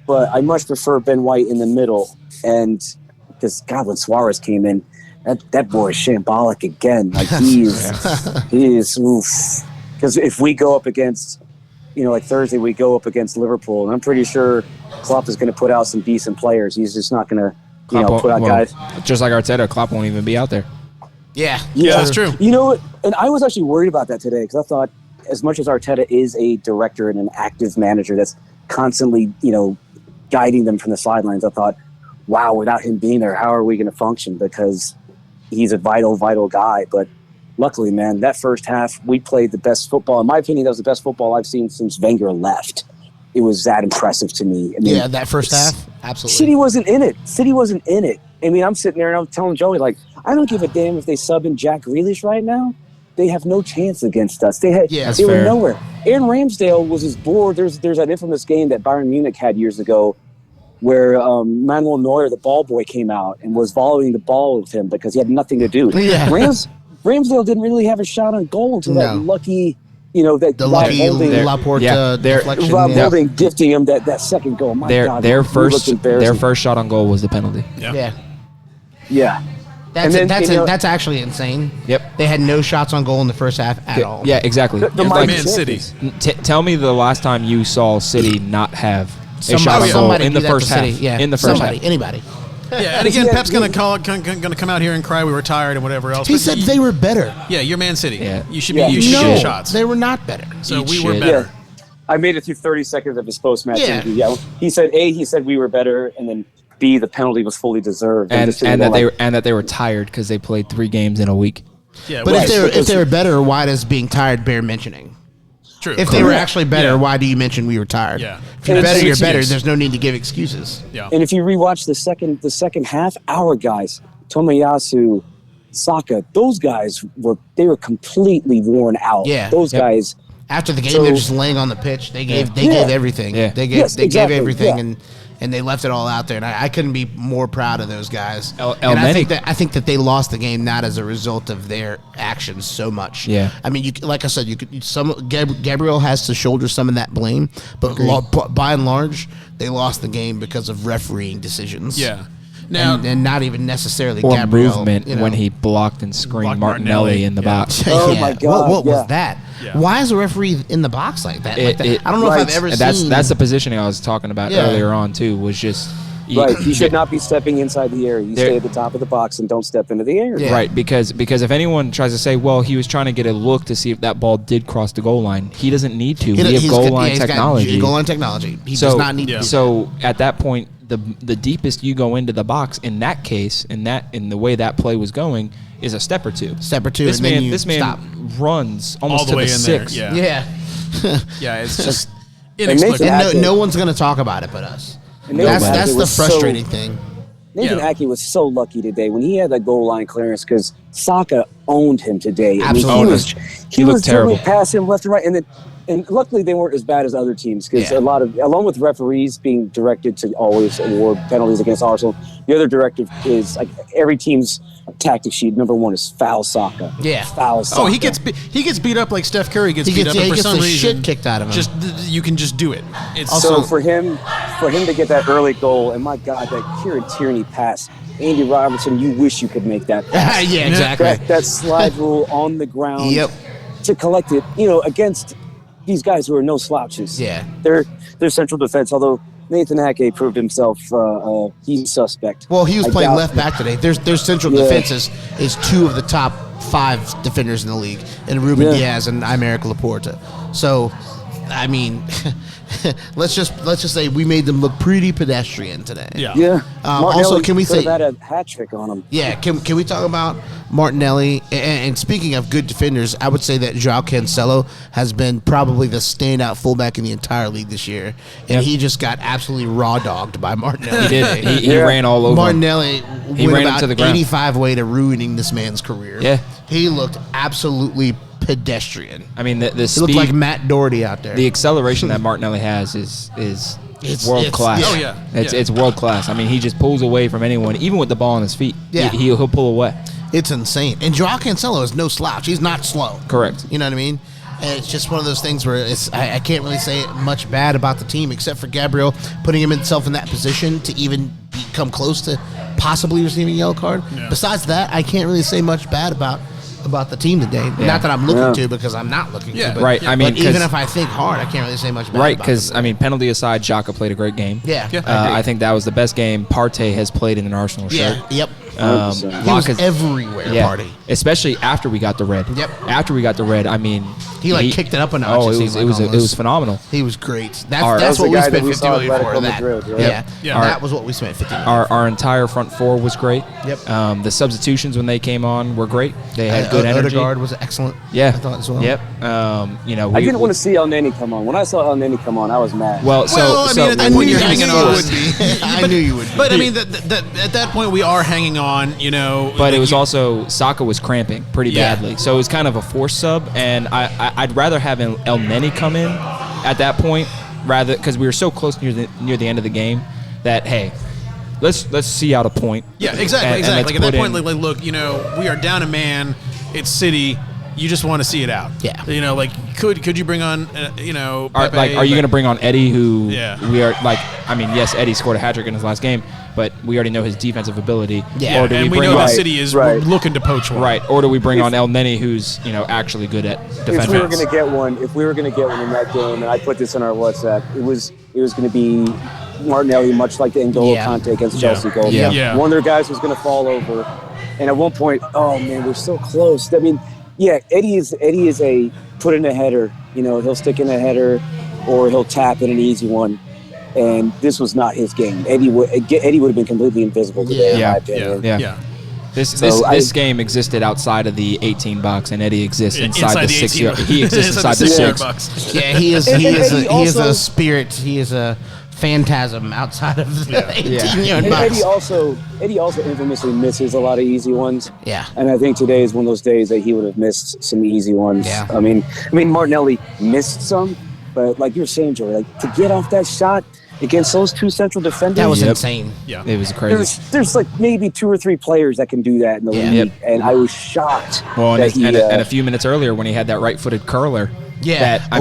but I much prefer Ben White in the middle. And because, God, when Suarez came in, that boy is shambolic again. Like, he is, oof. Because if we go up against, like Thursday, we go up against Liverpool, and I'm pretty sure Klopp is going to put out some decent players. He's just not going to, put out guys. Just like Arteta, Klopp won't even be out there. Yeah, that's true. And I was actually worried about that today, because I thought, as much as Arteta is a director and an active manager that's constantly, guiding them from the sidelines, I thought, wow, without him being there, how are we going to function? Because he's a vital, vital guy. But luckily, man, that first half, we played the best football. In my opinion, that was the best football I've seen since Wenger left. It was that impressive to me. I mean, that first half, absolutely. City wasn't in it. I mean, I'm sitting there and I'm telling Joey, like, I don't give a damn if they sub in Jack Grealish right now. They have no chance against us. They were nowhere. Aaron Ramsdale was as bored. There's that infamous game that Bayern Munich had years ago where Manuel Neuer, the ball boy, came out and was volleying the ball with him because he had nothing to do. Yeah. Ramsdale didn't really have a shot on goal until that lucky, that The lucky holding, Laporte they're- deflection. Rob Yeah. Holding gifting him that second goal. My God, Their he looked first embarrassing. shot on goal was the penalty. Yeah. Yeah. That's And then, that's actually insane. Yep. They had no shots on goal in the first half at all. Yeah, exactly. The It's Mike Man City. tell me the last time you saw City not have a shot on goal somebody in the do that to first half. City. Yeah. In the first somebody, half. anybody. Yeah, and again, Yeah, Pep's yeah. going to come out here and cry we were tired and whatever else. He but said you- they were better. Yeah, you're Man City. Yeah. You should Yeah. be. You should No, get shots. they were not better. So Eat we were shit. better. Yeah. I made it through 30 seconds of his post-match Yeah. interview. Yeah. He said we were better, and then B, the penalty was fully deserved. And just sitting there that they were tired because they played 3 games in a week. Yeah, But right. if they were better, why does being tired bear mentioning? True. If they were Correct. actually better, Yeah. why do you mention we were tired? Yeah. If you're And better, it's you're an better. excuse. There's no need to give excuses. Yeah. And if you rewatch the second half, our guys, Tomiyasu, Saka, those guys were completely worn out. Yeah. Those Yep. guys. After the game, So- they're just laying on the pitch. They gave Yeah. everything. Yeah. They gave Yes, gave exactly, everything, yeah. and they left it all out there. And I couldn't be more proud of those guys. El And I Meni- think that they lost the game not as a result of their actions so much. Yeah. I mean, like I said, Gabriel has to shoulder some of that blame, but by and large, they lost the game because of refereeing decisions. Yeah. Now, and not even necessarily Or Gabriel, movement you know. when he blocked and screamed Blocked Martinelli Martinelli. in the Yeah. box. Oh Yeah. my God, What yeah. was that? Yeah. Why is the referee in the box like that? I don't know Right. if I've ever That's seen. that's the positioning I was talking about Yeah. earlier on too. Was just Right. You should not be stepping inside the area. You There- stay at the top of the box and don't step into the area. Yeah. Right, because if anyone tries to say, well, he was trying to get a look to see if that ball did cross the goal line, he doesn't need to. We have He's goal got- line he's got technology. goal line technology. He so, does not need to. Yeah. do So at that point, the deepest you go into the box in that case, in the way that play was going, is a step or two. Step or two, This and then man, you this man stop. runs almost all the to way the in 6. there. Yeah. Yeah, it's just Nathan inexplicable. And Ake- no one's going to talk about it but us. And Nathan That's Ake the was so- frustrating thing. Nathan Yeah. Ake was so lucky today when he had that goal line clearance because Saka owned him today. I mean, Absolutely. he looked was terrible. dribbling past him left and right, and luckily they weren't as bad as other teams because Yeah. along with referees being directed to always award penalties against Arsenal, the other directive is like every team's tactic sheet. Number 1 is foul Saka. Yeah. Foul Saka. Oh, he gets beat up like Steph Curry gets He beat gets- up, he and for gets some the reason, shit kicked out of him. Just you can just do it. It's So for him to get that early goal, and my God, that Kieran Tierney pass, Andy Robertson, you wish you could make that pass. Yeah, exactly. That slide rule on the ground Yep. to collect it, against these guys who are no slouches. Yeah. They're central defense, although Nathan Ake proved himself he's suspect. Well, he was I playing doubt- left back today. Their central Yeah. defense is 2 of the top 5 defenders in the league, and Ruben Yeah. Diaz and Aymeric Laporte. So, I mean, let's just say we made them look pretty pedestrian today. yeah. Yeah. Also, Martinelli can we could have say- had a hat trick on him? Yeah, can we talk about Martinelli? And speaking of good defenders, I would say that João Cancelo has been probably the standout fullback in the entire league this year, and Yep. he just got absolutely raw dogged by Martinelli. He did. He Yeah. ran all over him. Martinelli He went ran him about to the ground. 85 way to ruining this man's career. Yeah. He looked absolutely pedestrian. I mean, the He looked speed, like Matt Doherty out there. the acceleration that Martinelli has is world class. yeah. Oh, yeah. It's Yeah. it's world class. I mean, he just pulls away from anyone, even with the ball on his feet. Yeah. He'll pull away. It's insane. And Joao Cancelo is no slouch. He's not slow. Correct. You know what I mean? And it's just one of those things where I can't really say much bad about the team except for Gabriel putting himself in that position to even come close to possibly receiving a yellow card. Yeah. Besides that, I can't really say much bad about the team today. Yeah. Not that I'm looking Yeah. to because I'm not looking Yeah. to. But, Right, I mean, but even 'cause- if I think hard, I can't really say much bad Right, about because them. I mean, penalty aside, Xhaka played a great game. Yeah. Yeah. I think that was the best game Partey has played in an Arsenal shirt. Yeah, yep. Um, He was Lacazette- everywhere, Yeah, Party. especially after we got the red. Yep. After we got the red, I mean, He, kicked it up a notch. Oh, it it seemed was like it was it was almost. phenomenal. He was great. That That's was what the we guy spent that we 50 saw at million for. Atletico That. Madrid, right? Yeah, Yeah. that was what we spent 50 million. Our entire front four was great. Yep. The substitutions when they came on were great. They had good energy. Odegaard was excellent. Yeah. I thought as well. Yep. I didn't want to see El Neni come on. When I saw El Neni come on, I was mad. Well, so Well, I mean, at that I point knew you're you hanging would on. be. I knew you would be. But I mean, at that point we are hanging on. But it was also Saka was cramping pretty Yeah. badly, so it was kind of a forced sub. And I'd rather have El Neni come in at that point rather because we were so close near the end of the game that hey, let's see out a point. Yeah, exactly, And exactly. let's Like at that put point, in- look, we are down a man. It's City. you just want to see it out. Yeah. You know, like could you bring on Pepe, are you going to bring on Eddie, who we are like? I mean, yes, Eddie scored a hat trick in his last game, but we already know his defensive ability. Yeah. Or do and we bring know on, the city is looking to poach one. Right. Or do we bring on El Neni, who's actually good at defense? If we were going to get one in that game, and I put this in our WhatsApp, it was going to be Martinelli, much like the N'Golo Kante against Chelsea goal. Yeah. One of their guys was going to fall over, and at one point, oh man, we're so close. I mean, Eddie is a put in a header. He'll stick in a header, or he'll tap in an easy one. And this was not his game. Eddie would have been completely invisible today. Yeah. This game existed outside of the 18 box, and Eddie exists inside the 6 yard. He exists inside the 6 box. Yeah, he is a spirit. He is a phantasm outside of the 18-yard box. Eddie also infamously misses a lot of easy ones. Yeah. And I think today is one of those days that he would have missed some easy ones. Yeah. I mean Martinelli missed some, but like you were saying, Joey, like to get off that shot against those two central defenders. That was insane. Yeah. It was crazy. There's like maybe 2 or 3 players that can do that in the league, and I was shocked. Well, and a few minutes earlier when he had that right-footed curler. Yeah. That, I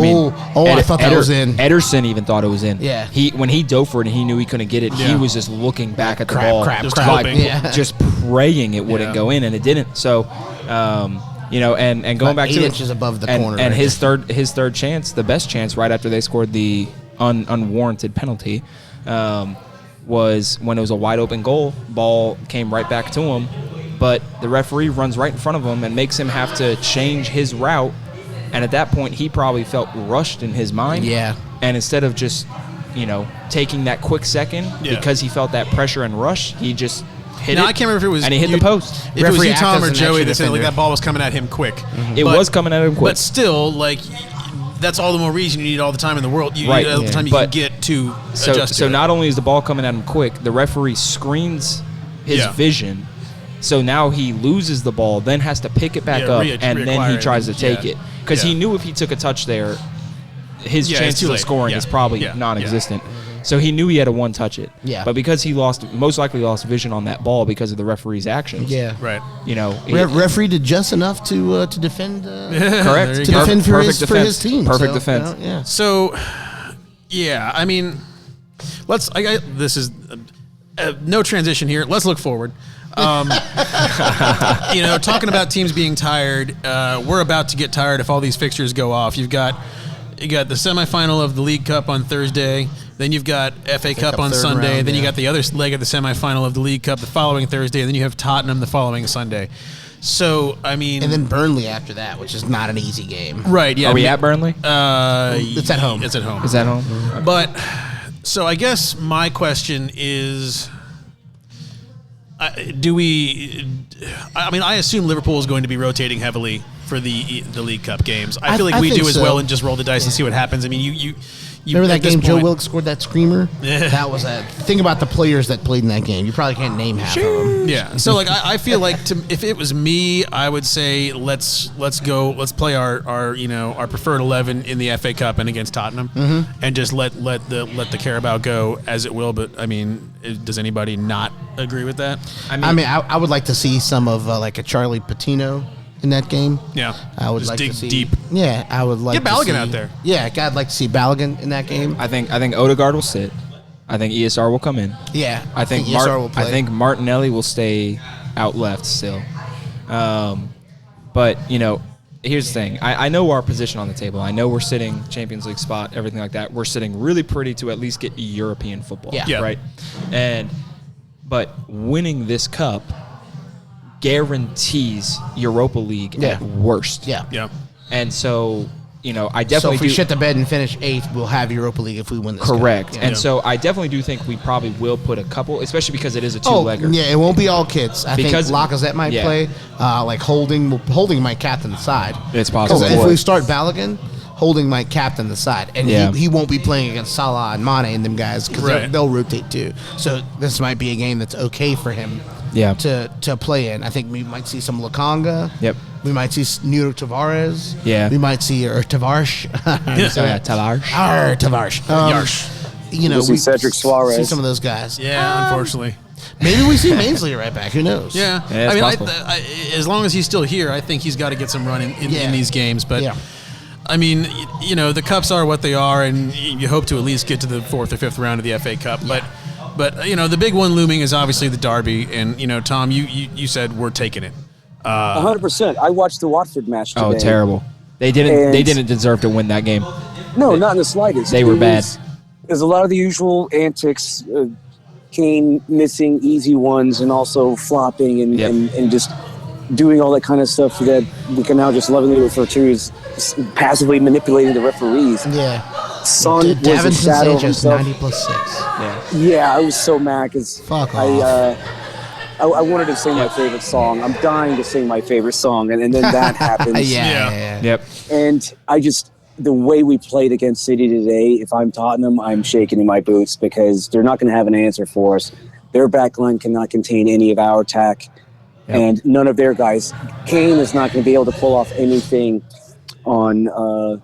thought that was in. Ederson even thought it was in. Yeah. When he dove for it and he knew he couldn't get it, he was just looking back at the ball, just praying it wouldn't go in, and it didn't. So, and going back to 8 inches above the corner, and his third chance, the best chance, right after they scored the unwarranted penalty, was when it was a wide open goal. Ball came right back to him, but the referee runs right in front of him and makes him have to change his route. And at that point, he probably felt rushed in his mind. Yeah. And instead of just, taking that quick second because he felt that pressure and rush, he just hit it. I can't remember if it was and he hit the post. If it was you, Tom, or acts as an Joey extra that said like defender. that ball was coming at him quick. It was coming at him quick. But still, like, that's all the more reason you need all the time in the world. You need all the time you can get to adjust. So not only is the ball coming at him quick, the referee screens his vision. So now he loses the ball, then has to pick it back up, and then he tries to take it. Because he knew if he took a touch there, his chances of scoring is probably non-existent. So he knew he had to one-touch it. Yeah. But because he most likely lost vision on that ball because of the referee's actions. Yeah. Right. Referee did just enough to defend. Correct. To defend for his team. Perfect defense. So, I mean, this is no transition here. Let's look forward. Talking about teams being tired, we're about to get tired if all these fixtures go off. You got the semifinal of the League Cup on Thursday. Then you've got FA Cup on Sunday. Then you got the other leg of the semifinal of the League Cup the following Thursday. And then you have Tottenham the following Sunday. So, I mean... And then Burnley after that, which is not an easy game. Right, yeah. Are we at Burnley? It's at home. It's at home. Is that home? But, so I guess my question is... I assume Liverpool is going to be rotating heavily for the League Cup games. I feel like we do as well and just roll the dice and see what happens. I mean, you remember that game Joe Wilkes scored that screamer? That was think about the players that played in that game. You probably can't name half of them. Yeah. So I feel like if it was me, I would say let's play our preferred 11 in the FA Cup and against Tottenham, and just let the Carabao go as it will. But I mean, does anybody not agree with that? I would like to see some of like a Charlie Patino in that game. Yeah, I would just like dig to see deep. Yeah, I would like get Balogun out there. Yeah, I'd like to see Balogun in that game. I think Odegaard will sit. I think ESR will come in. Yeah, I think ESR will play. I think Martinelli will stay out left still. But here's the thing. I know our position on the table. I know we're sitting Champions League spot, everything like that. We're sitting really pretty to at least get European football. Yeah. Right. But winning this cup guarantees Europa League at worst. Yeah. Yeah. And so, I definitely if we shit the bed and finish 8th, we'll have Europa League if we win this. Correct. Cup. And so I definitely do think we probably will put a couple, especially because it is a two-legger. Yeah, it won't be all kids. I think Because- Lacazette might play. Like Holding might captain the side. It's possible. Because if we start Balogun, Holding might captain the side. And he won't be playing against Salah and Mane and them guys because they'll rotate too. So this might be a game that's okay for him to play in. I think we might see some Lakanga. Yep. We might see Nuno Tavares. Yeah. We might see Tavares. Tavares. Tavares. Yarsh. We see Cedric Suarez. See some of those guys. Yeah, unfortunately. Maybe we see Mainsley right back. Who knows? Yeah. Yeah, it's possible. As long as he's still here, I think he's got to get some run in these games. But, I mean, the Cups are what they are, and you hope to at least get to the 4th or 5th round of the FA Cup. But the big one looming is obviously the derby. And, Tom, you said we're taking it. 100%. I watched the Watford match today. Oh, terrible. They didn't deserve to win that game. No, not in the slightest. They were bad. There's a lot of the usual antics, Kane missing easy ones and also flopping and just doing all that kind of stuff that we can now just lovingly refer to as passively manipulating the referees. Yeah. Son was a shadow of himself. 90 plus 6. Yeah, I was so mad because I wanted to sing my favorite song. I'm dying to sing my favorite song, and then that happens. Yeah. Yep. And the way we played against City today, if I'm Tottenham, I'm shaking in my boots because they're not going to have an answer for us. Their back line cannot contain any of our attack, and none of their guys. Kane is not going to be able to pull off anything on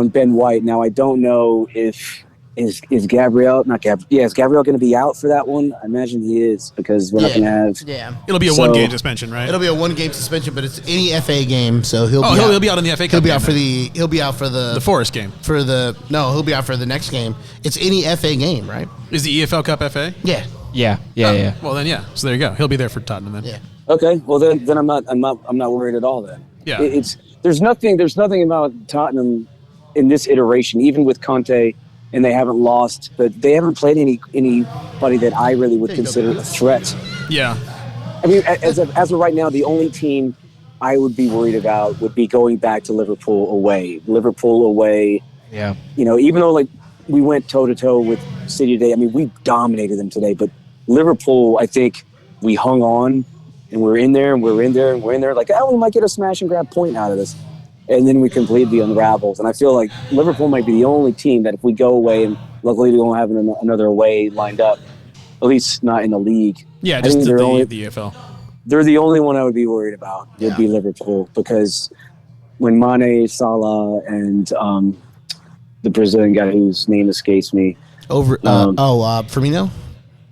Ben White. Now, I don't know if is Gabriel going to be out for that one? I imagine he is because we're not going to have. Yeah, it'll be a 1-game suspension, right? It'll be a 1-game suspension, but it's any FA game, so he'll be out in the FA Cup. He'll be out for the Forest game. He'll be out for the next game. It's any FA game, right? Is the EFL Cup FA? Yeah. Yeah. Well then, so there you go. He'll be there for Tottenham then. Yeah. Okay. Well then I'm not worried at all then. Yeah. There's nothing about Tottenham in this iteration, even with Conte. And they haven't lost, but they haven't played anybody that I really would consider a threat. Yeah. I mean, as of right now, the only team I would be worried about would be going back to Liverpool away. Yeah. Even though we went toe-to-toe with City today, I mean, we dominated them today, but Liverpool, I think we hung on and we're in there. Like, we might get a smash and grab point out of this. And then we completely unravels. And I feel like Liverpool might be the only team that if we go away, and luckily we don't have another away lined up, at least not in the league. Yeah, just the EFL. They're the only one I would be worried about would be Liverpool, because when Mane, Salah, and the Brazilian guy whose name escapes me. Firmino?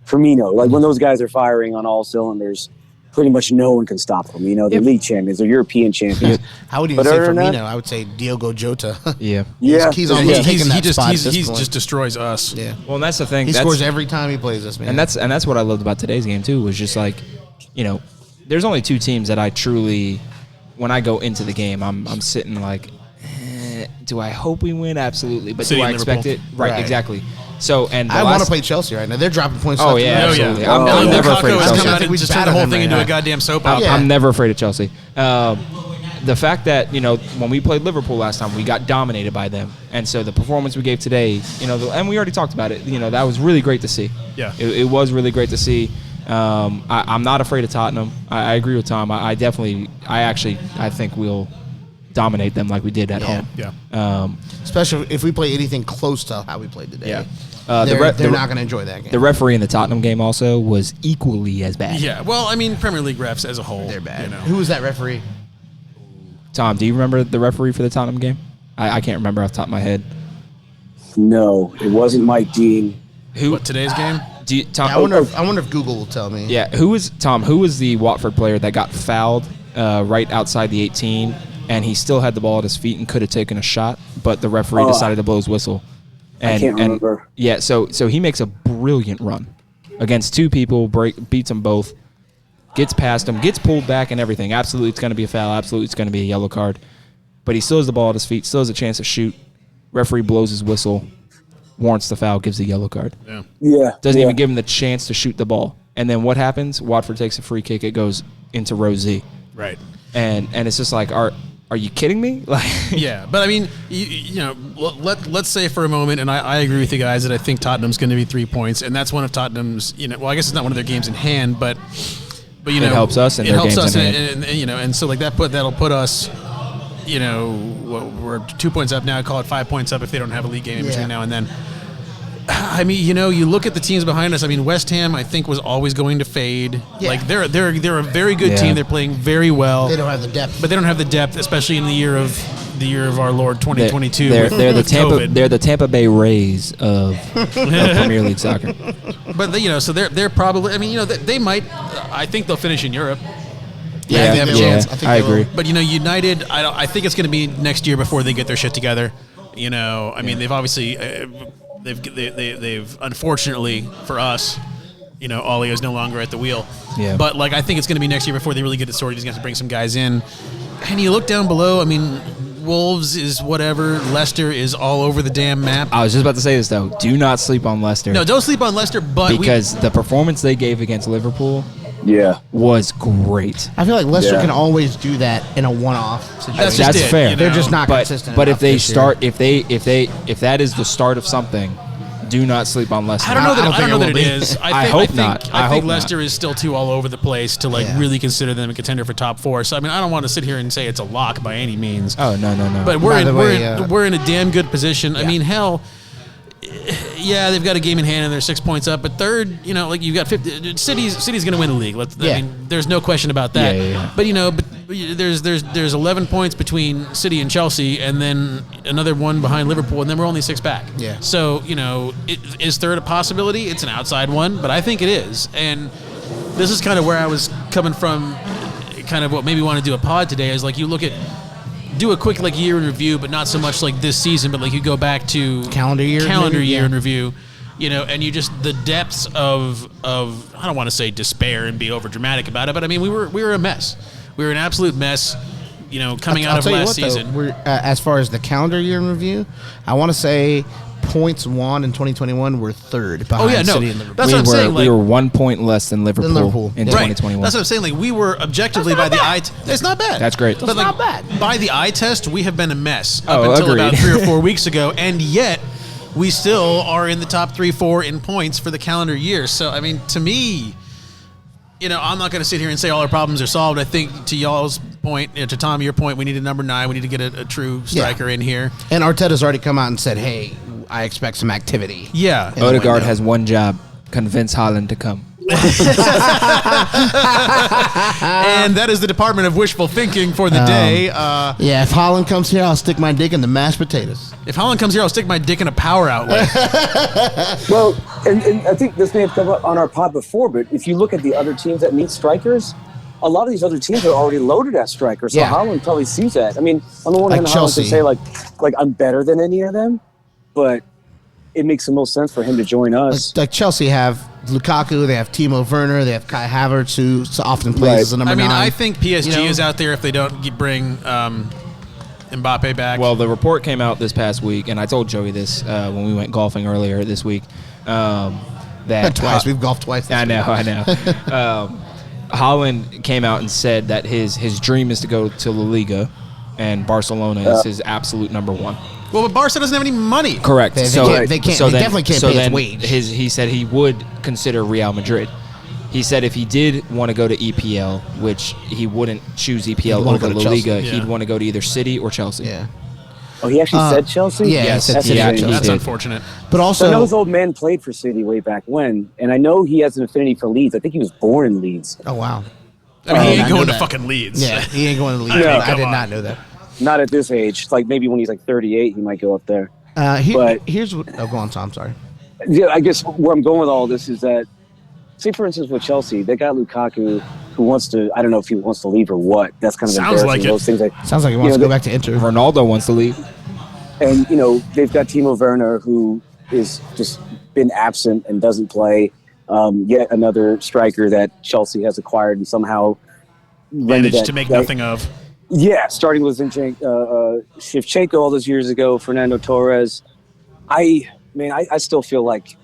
Firmino. Like when those guys are firing on all cylinders, pretty much no one can stop them. They're league champions, they're European champions. I wouldn't even say Firmino. I would say Diogo Jota. Yeah. He's taking that spot. He just destroys us. Yeah. Well, and that's the thing. He scores every time he plays us, man. And that's what I loved about today's game too. Was just like, there's only 2 teams that I truly, when I go into the game, I'm sitting like, do I hope we win? Absolutely, but City do I expect it? Right, exactly. So, and I want to play Chelsea right now. They're dropping points. Oh yeah, absolutely. Yeah. I'm never afraid of Chelsea. Coming out and just turn the whole thing into a goddamn soap opera. I'm never afraid of Chelsea. The fact that when we played Liverpool last time, we got dominated by them, and so the performance we gave today, and we already talked about it. That was really great to see. Yeah, it was really great to see. I'm not afraid of Tottenham. I agree with Tom. I think we'll dominate them like we did at home. Yeah. Especially if we play anything close to how we played today. Yeah. They're not going to enjoy that game. The referee in the Tottenham game also was equally as bad. Yeah. Well, I mean, Premier League refs as a whole, they're bad. Who was that referee? Tom, do you remember the referee for the Tottenham game? I can't remember off the top of my head. No, it wasn't Mike Dean. What, today's game? Tom, I wonder if Google will tell me. Yeah. Who was the Watford player that got fouled right outside the 18, and he still had the ball at his feet and could have taken a shot, but the referee decided to blow his whistle. I can't remember. Yeah, so he makes a brilliant run against 2 people, beats them both, gets past them, gets pulled back and everything. Absolutely, it's going to be a foul. Absolutely, it's going to be a yellow card. But he still has the ball at his feet, still has a chance to shoot. Referee blows his whistle, warrants the foul, gives the yellow card. Yeah. Doesn't even give him the chance to shoot the ball. And then what happens? Watford takes a free kick. It goes into row Z. Right. And it's just like, are you kidding me? Yeah, but I mean, let's say for a moment, and I agree with you guys that I think Tottenham's going to be 3 points, and that's one of Tottenham's. Well, I guess it's not one of their games in hand, but it helps us in their games in hand. And so like that'll put us. We're 2 points up now. Call it 5 points up if they don't have a league game in between now and then. I mean, you look at the teams behind us. I mean, West Ham, I think, was always going to fade. Yeah. Like they're a very good team. They're playing very well. They don't have the depth, but they don't have the depth, especially in the year of the year of our Lord 2022. They're the COVID. They're the Tampa Bay Rays of Premier League soccer. But so they're probably. I mean, they might. I think they'll finish in Europe. Yeah, they have a chance. I think I they will. agree. But United, I think it's going to be next year before they get their shit together. I mean, they've obviously they've unfortunately for us, Ollie is no longer at the wheel. Yeah. But I think it's going to be next year before they really get it sorted. He's going to have to bring some guys in. And you look down below. I mean, Wolves is whatever. Leicester is all over the damn map. I was just about to say this though. Do not sleep on Leicester. No, don't sleep on Leicester. But because the performance they gave against Liverpool. Yeah, was great. I feel like Leicester can always do that in a one-off situation. That's fair. They're just not consistent. But if they start, if that is the start of something, do not sleep on Leicester. I don't know that it is. I hope not. I think Leicester is still too all over the place to really consider them a contender for top 4. So I mean, I don't want to sit here and say it's a lock by any means. Oh no. But we're in a damn good position. I mean, hell. Yeah, they've got a game in hand and they're 6 points up. But third, you've got 50. City's going to win the league. I mean, there's no question about that. Yeah. But there's 11 points between City and Chelsea, and then another one behind Liverpool, and then we're only 6 back. Yeah. So is third a possibility? It's an outside one, but I think it is. And this is kind of where I was coming from. Kind of what made me want to do a pod today is you look at. Do a quick year in review, but not so much this season, but you go back to calendar year in review, and you just the depths of I don't want to say despair and be over dramatic about it, but I mean we were a mess. We were an absolute mess, coming out of last season. We're, as far as the calendar year in review, I want to say points won in 2021 were third behind City and Liverpool. That's what I'm saying. We were 1 point less than Liverpool in 2021. That's what I'm saying. We were objectively by the eye. It's not bad. That's great. But not bad. By the eye test, we have been a mess up Oh, until agreed. about 3 or 4 weeks ago, and yet we still are in the top 3-4 in points for the calendar year. So I mean, to me, I'm not going to sit here and say all our problems are solved. I think to y'all's point, to Tom, your point, we need a number 9. We need to get a true striker in here. And Arteta's already come out and said, "Hey, I expect some activity." Yeah. Odegaard has one job: convince Haaland to come. And that is the Department of Wishful Thinking for the day. Yeah, if Haaland comes here, I'll stick my dick in the mashed potatoes. If Haaland comes here, I'll stick my dick in a power outlet. Well, and I think this may have come up on our pod before, but if you look at the other teams that need strikers, a lot of these other teams are already loaded at strikers. So Haaland probably sees that. I mean, on the one hand, Haaland can say like I'm better than any of them, but it makes the most sense for him to join us. Like Chelsea have Lukaku, they have Timo Werner, they have Kai Havertz, who so often plays as a number 9. I think PSG is out there if they don't bring Mbappe back. Well, the report came out this past week, and I told Joey this when we went golfing earlier this week. That twice. We've golfed twice. I know. Haaland came out and said that his dream is to go to La Liga, and Barcelona is his absolute number 1. Well, but Barca doesn't have any money. Correct. They definitely can't pay his wage. He said he would consider Real Madrid. He said if he did want to go to EPL, which he wouldn't choose EPL over La Liga, he'd want to go to either City or Chelsea. Yeah. Oh, he actually said Chelsea? Yeah, Yes, that's That's unfortunate. But also, I know his old man played for City way back when, and I know he has an affinity for Leeds. I think he was born in Leeds. oh wow. I mean, he ain't I going know to that. fucking Leeds. Yeah, he ain't going to Leeds. I mean, I come did on. not know that. Not at this age. Like maybe when he's like 38, he might go up there. Here's what. Oh, go on, Tom. Sorry. Yeah, I guess where I'm going with all this is that, say for instance with Chelsea, they got Lukaku who wants to. I don't know if he wants to leave or what. That's kind of Sounds embarrassing. like it. Those things. Sounds like he wants to go back to Inter. Ronaldo wants to leave. And they've got Timo Werner who is just been absent and doesn't play. Yet another striker that Chelsea has acquired and somehow Managed to make nothing of. Yeah, starting with Shevchenko all those years ago, Fernando Torres. I still feel like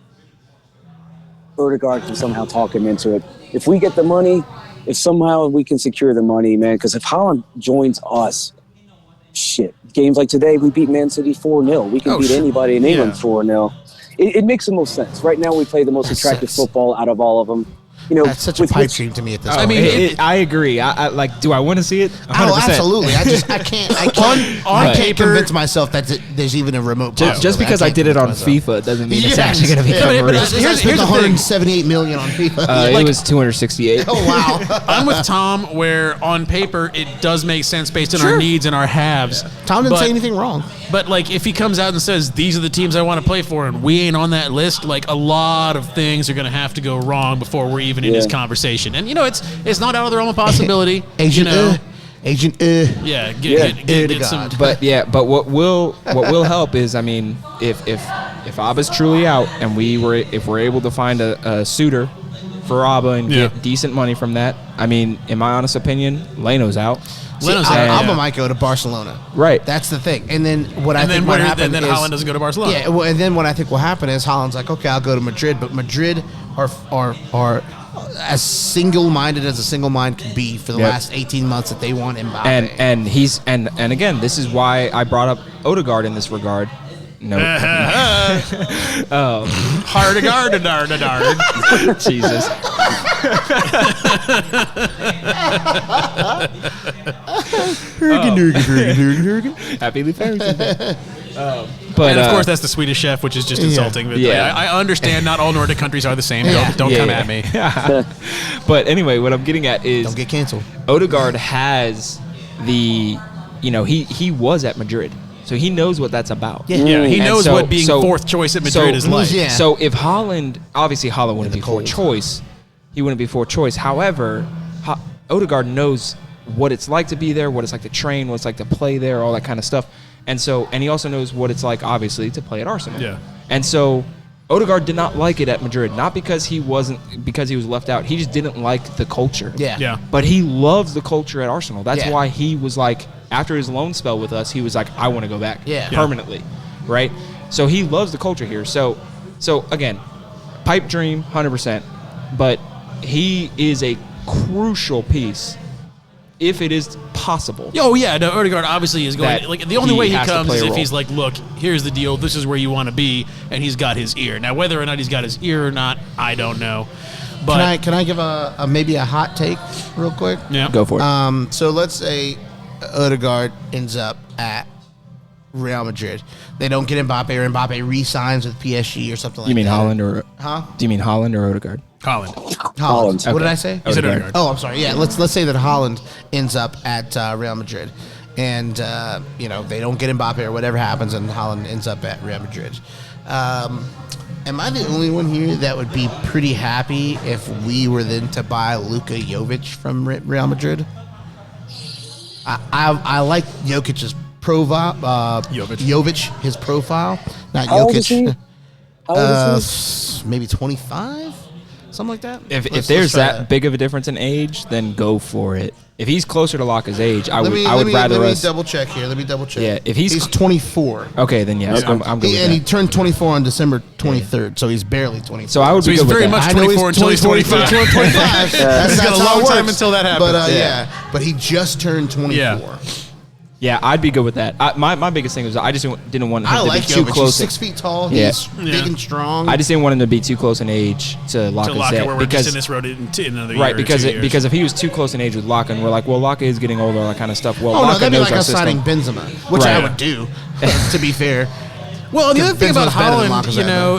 Odegaard can somehow talk him into it. If we get the money, if somehow we can secure the money, man, because if Haaland joins us, shit. Games like today, we beat Man City 4-0. We can beat anybody in England 4-0. It makes the most sense. Right now, we play the most attractive football out of all of them. That's such a pipe dream to me at this point. I mean, I agree. I like. Do I want to see it? 100%. Oh, absolutely. I can't convince myself that there's even a remote possibility. Just because I did it on FIFA doesn't mean it's actually going to be covered. Here's the 178 million on FIFA. It was 268. Oh wow! I'm with Tom, where on paper it does make sense based on our needs and our halves. Tom didn't say anything wrong. But like, if he comes out and says these are the teams I want to play for, and we ain't on that list, like a lot of things are going to have to go wrong before we're even in this conversation. And it's not out of the realm of possibility. Agent get some. But what will help is, I mean, if Abba's truly out and if we're able to find a suitor for Abba and get decent money from that, I mean, in my honest opinion, Leno's out. Abba might go to Barcelona. Right. That's the thing. And then what I think then Haaland doesn't go to Barcelona. Yeah. Well, and then what I think will happen is Haaland's like, okay, I'll go to Madrid, but Madrid are as single-minded as a single mind can be for the last 18 months that they want Mbappe. And again, this is why I brought up Odegaard in this regard. No. Hard-a-guard. Jesus. Happy Parenting Day. And of course, that's the Swedish chef, which is just insulting. But I understand not all Nordic countries are the same. Don't come at me. But anyway, what I'm getting at is, don't get canceled. Odegaard has he was at Madrid. So he knows what that's about. Yeah, he knows what being fourth choice at Madrid is like. Yeah. So if Haaland wouldn't be fourth choice. He wouldn't be fourth choice. However, Odegaard knows what it's like to be there, what it's like to train, what it's like to play there, all that kind of stuff. And he also knows what it's like, obviously, to play at Arsenal. Yeah. And so Odegaard did not like it at Madrid, not because he was left out. He just didn't like the culture. Yeah. But he loves the culture at Arsenal. That's why he was like, after his loan spell with us, he was like, I want to go back permanently, right? So he loves the culture here. So again, pipe dream, 100%. But he is a crucial piece, if it is possible. Oh yeah, no, Odegaard obviously is going. Like the only way he comes is if he's like, look, here's the deal. This is where you want to be, and he's got his ear. Now, whether or not he's got his ear or not, I don't know. But can I give maybe a hot take real quick? Yeah, go for it. So let's say Odegaard ends up at Real Madrid. They don't get Mbappe, or Mbappe re-signs with PSG or something like that. You mean Haaland or? Huh? Do you mean Haaland or Odegaard? Haaland. Okay. What did I say? You said Odegaard. Oh, I'm sorry. Yeah, let's say that Haaland ends up at Real Madrid, and they don't get Mbappe or whatever happens, and Haaland ends up at Real Madrid. Am I the only one here that would be pretty happy if we were then to buy Luka Jovic from Real Madrid? I like Jokic's profile. Jovic, his profile, not How old Jokic. is he? How old is he? Maybe 25, something like that. If there's that big of a difference in age, then go for it. If he's closer to Laka's age, I would rather Let us. me double check here. Yeah, if he's 24. Okay, then yes, I'm good with And he that. turned 24 on December 23rd, so he's barely 24. So I would be he's good with very that. much I know 24 until he's 25. 25. That's got a how long it time works. until that happens. But but he just turned 24. Yeah. Yeah, I'd be good with that. My biggest thing was I just didn't want him I to like be too Jovic. close. He's 6 feet tall. Yeah. He's big and strong. I just didn't want him to be too close in age to Laka's Laka, where we're because just in this road in another year. right, or because 2 years. because if he was too close in age with Laka, and we're like, well, Laka is getting older, all that kind of stuff. Well, no, Laka that'd be knows like our us signing system. Benzema, which I Right. would do, to be fair. Well, the other thing about Benzema's better than Haaland,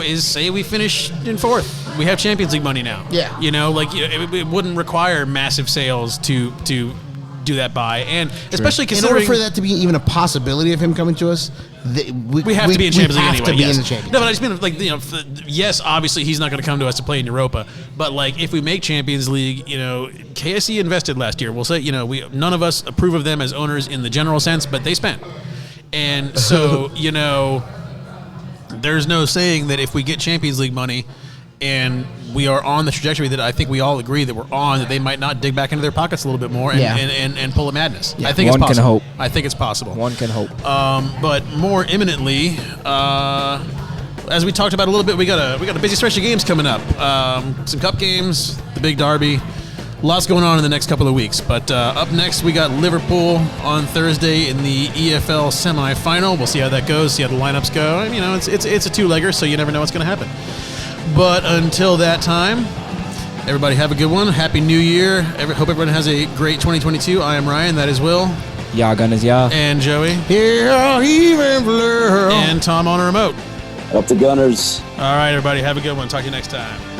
Lacazette, is say we finish in fourth. We have Champions League money now. Yeah. It wouldn't require massive sales to do that by, and especially In considering order for that to be even a possibility of him coming to us, we have to be in Champions League have anyway. to be Yes. in the Champions No, but I just mean yes, obviously he's not going to come to us to play in Europa, but like if we make Champions League, KSE invested last year. We'll say none of us approve of them as owners in the general sense, but they spent, and so there's no saying that if we get Champions League money and we are on the trajectory that I think we all agree that we're on, that they might not dig back into their pockets a little bit more and pull a madness. Yeah. I think One it's can possible. hope. I think it's possible. One can hope. But more imminently, as we talked about a little bit, we got a busy stretch of games coming up. Some cup games, the big derby. Lots going on in the next couple of weeks. But up next, we got Liverpool on Thursday in the EFL semifinal. We'll see how that goes, see how the lineups go. It's a two-legger, so you never know what's going to happen. But until that time, Everybody have a good one. Happy New Year. Hope everyone has a great 2022. I am Ryan. That is Will. Ja, Gunners, ja. And Joey. Yeah, even blur. And Tom on a remote. Up the Gunners. All right, everybody. Have a good one. Talk to you next time.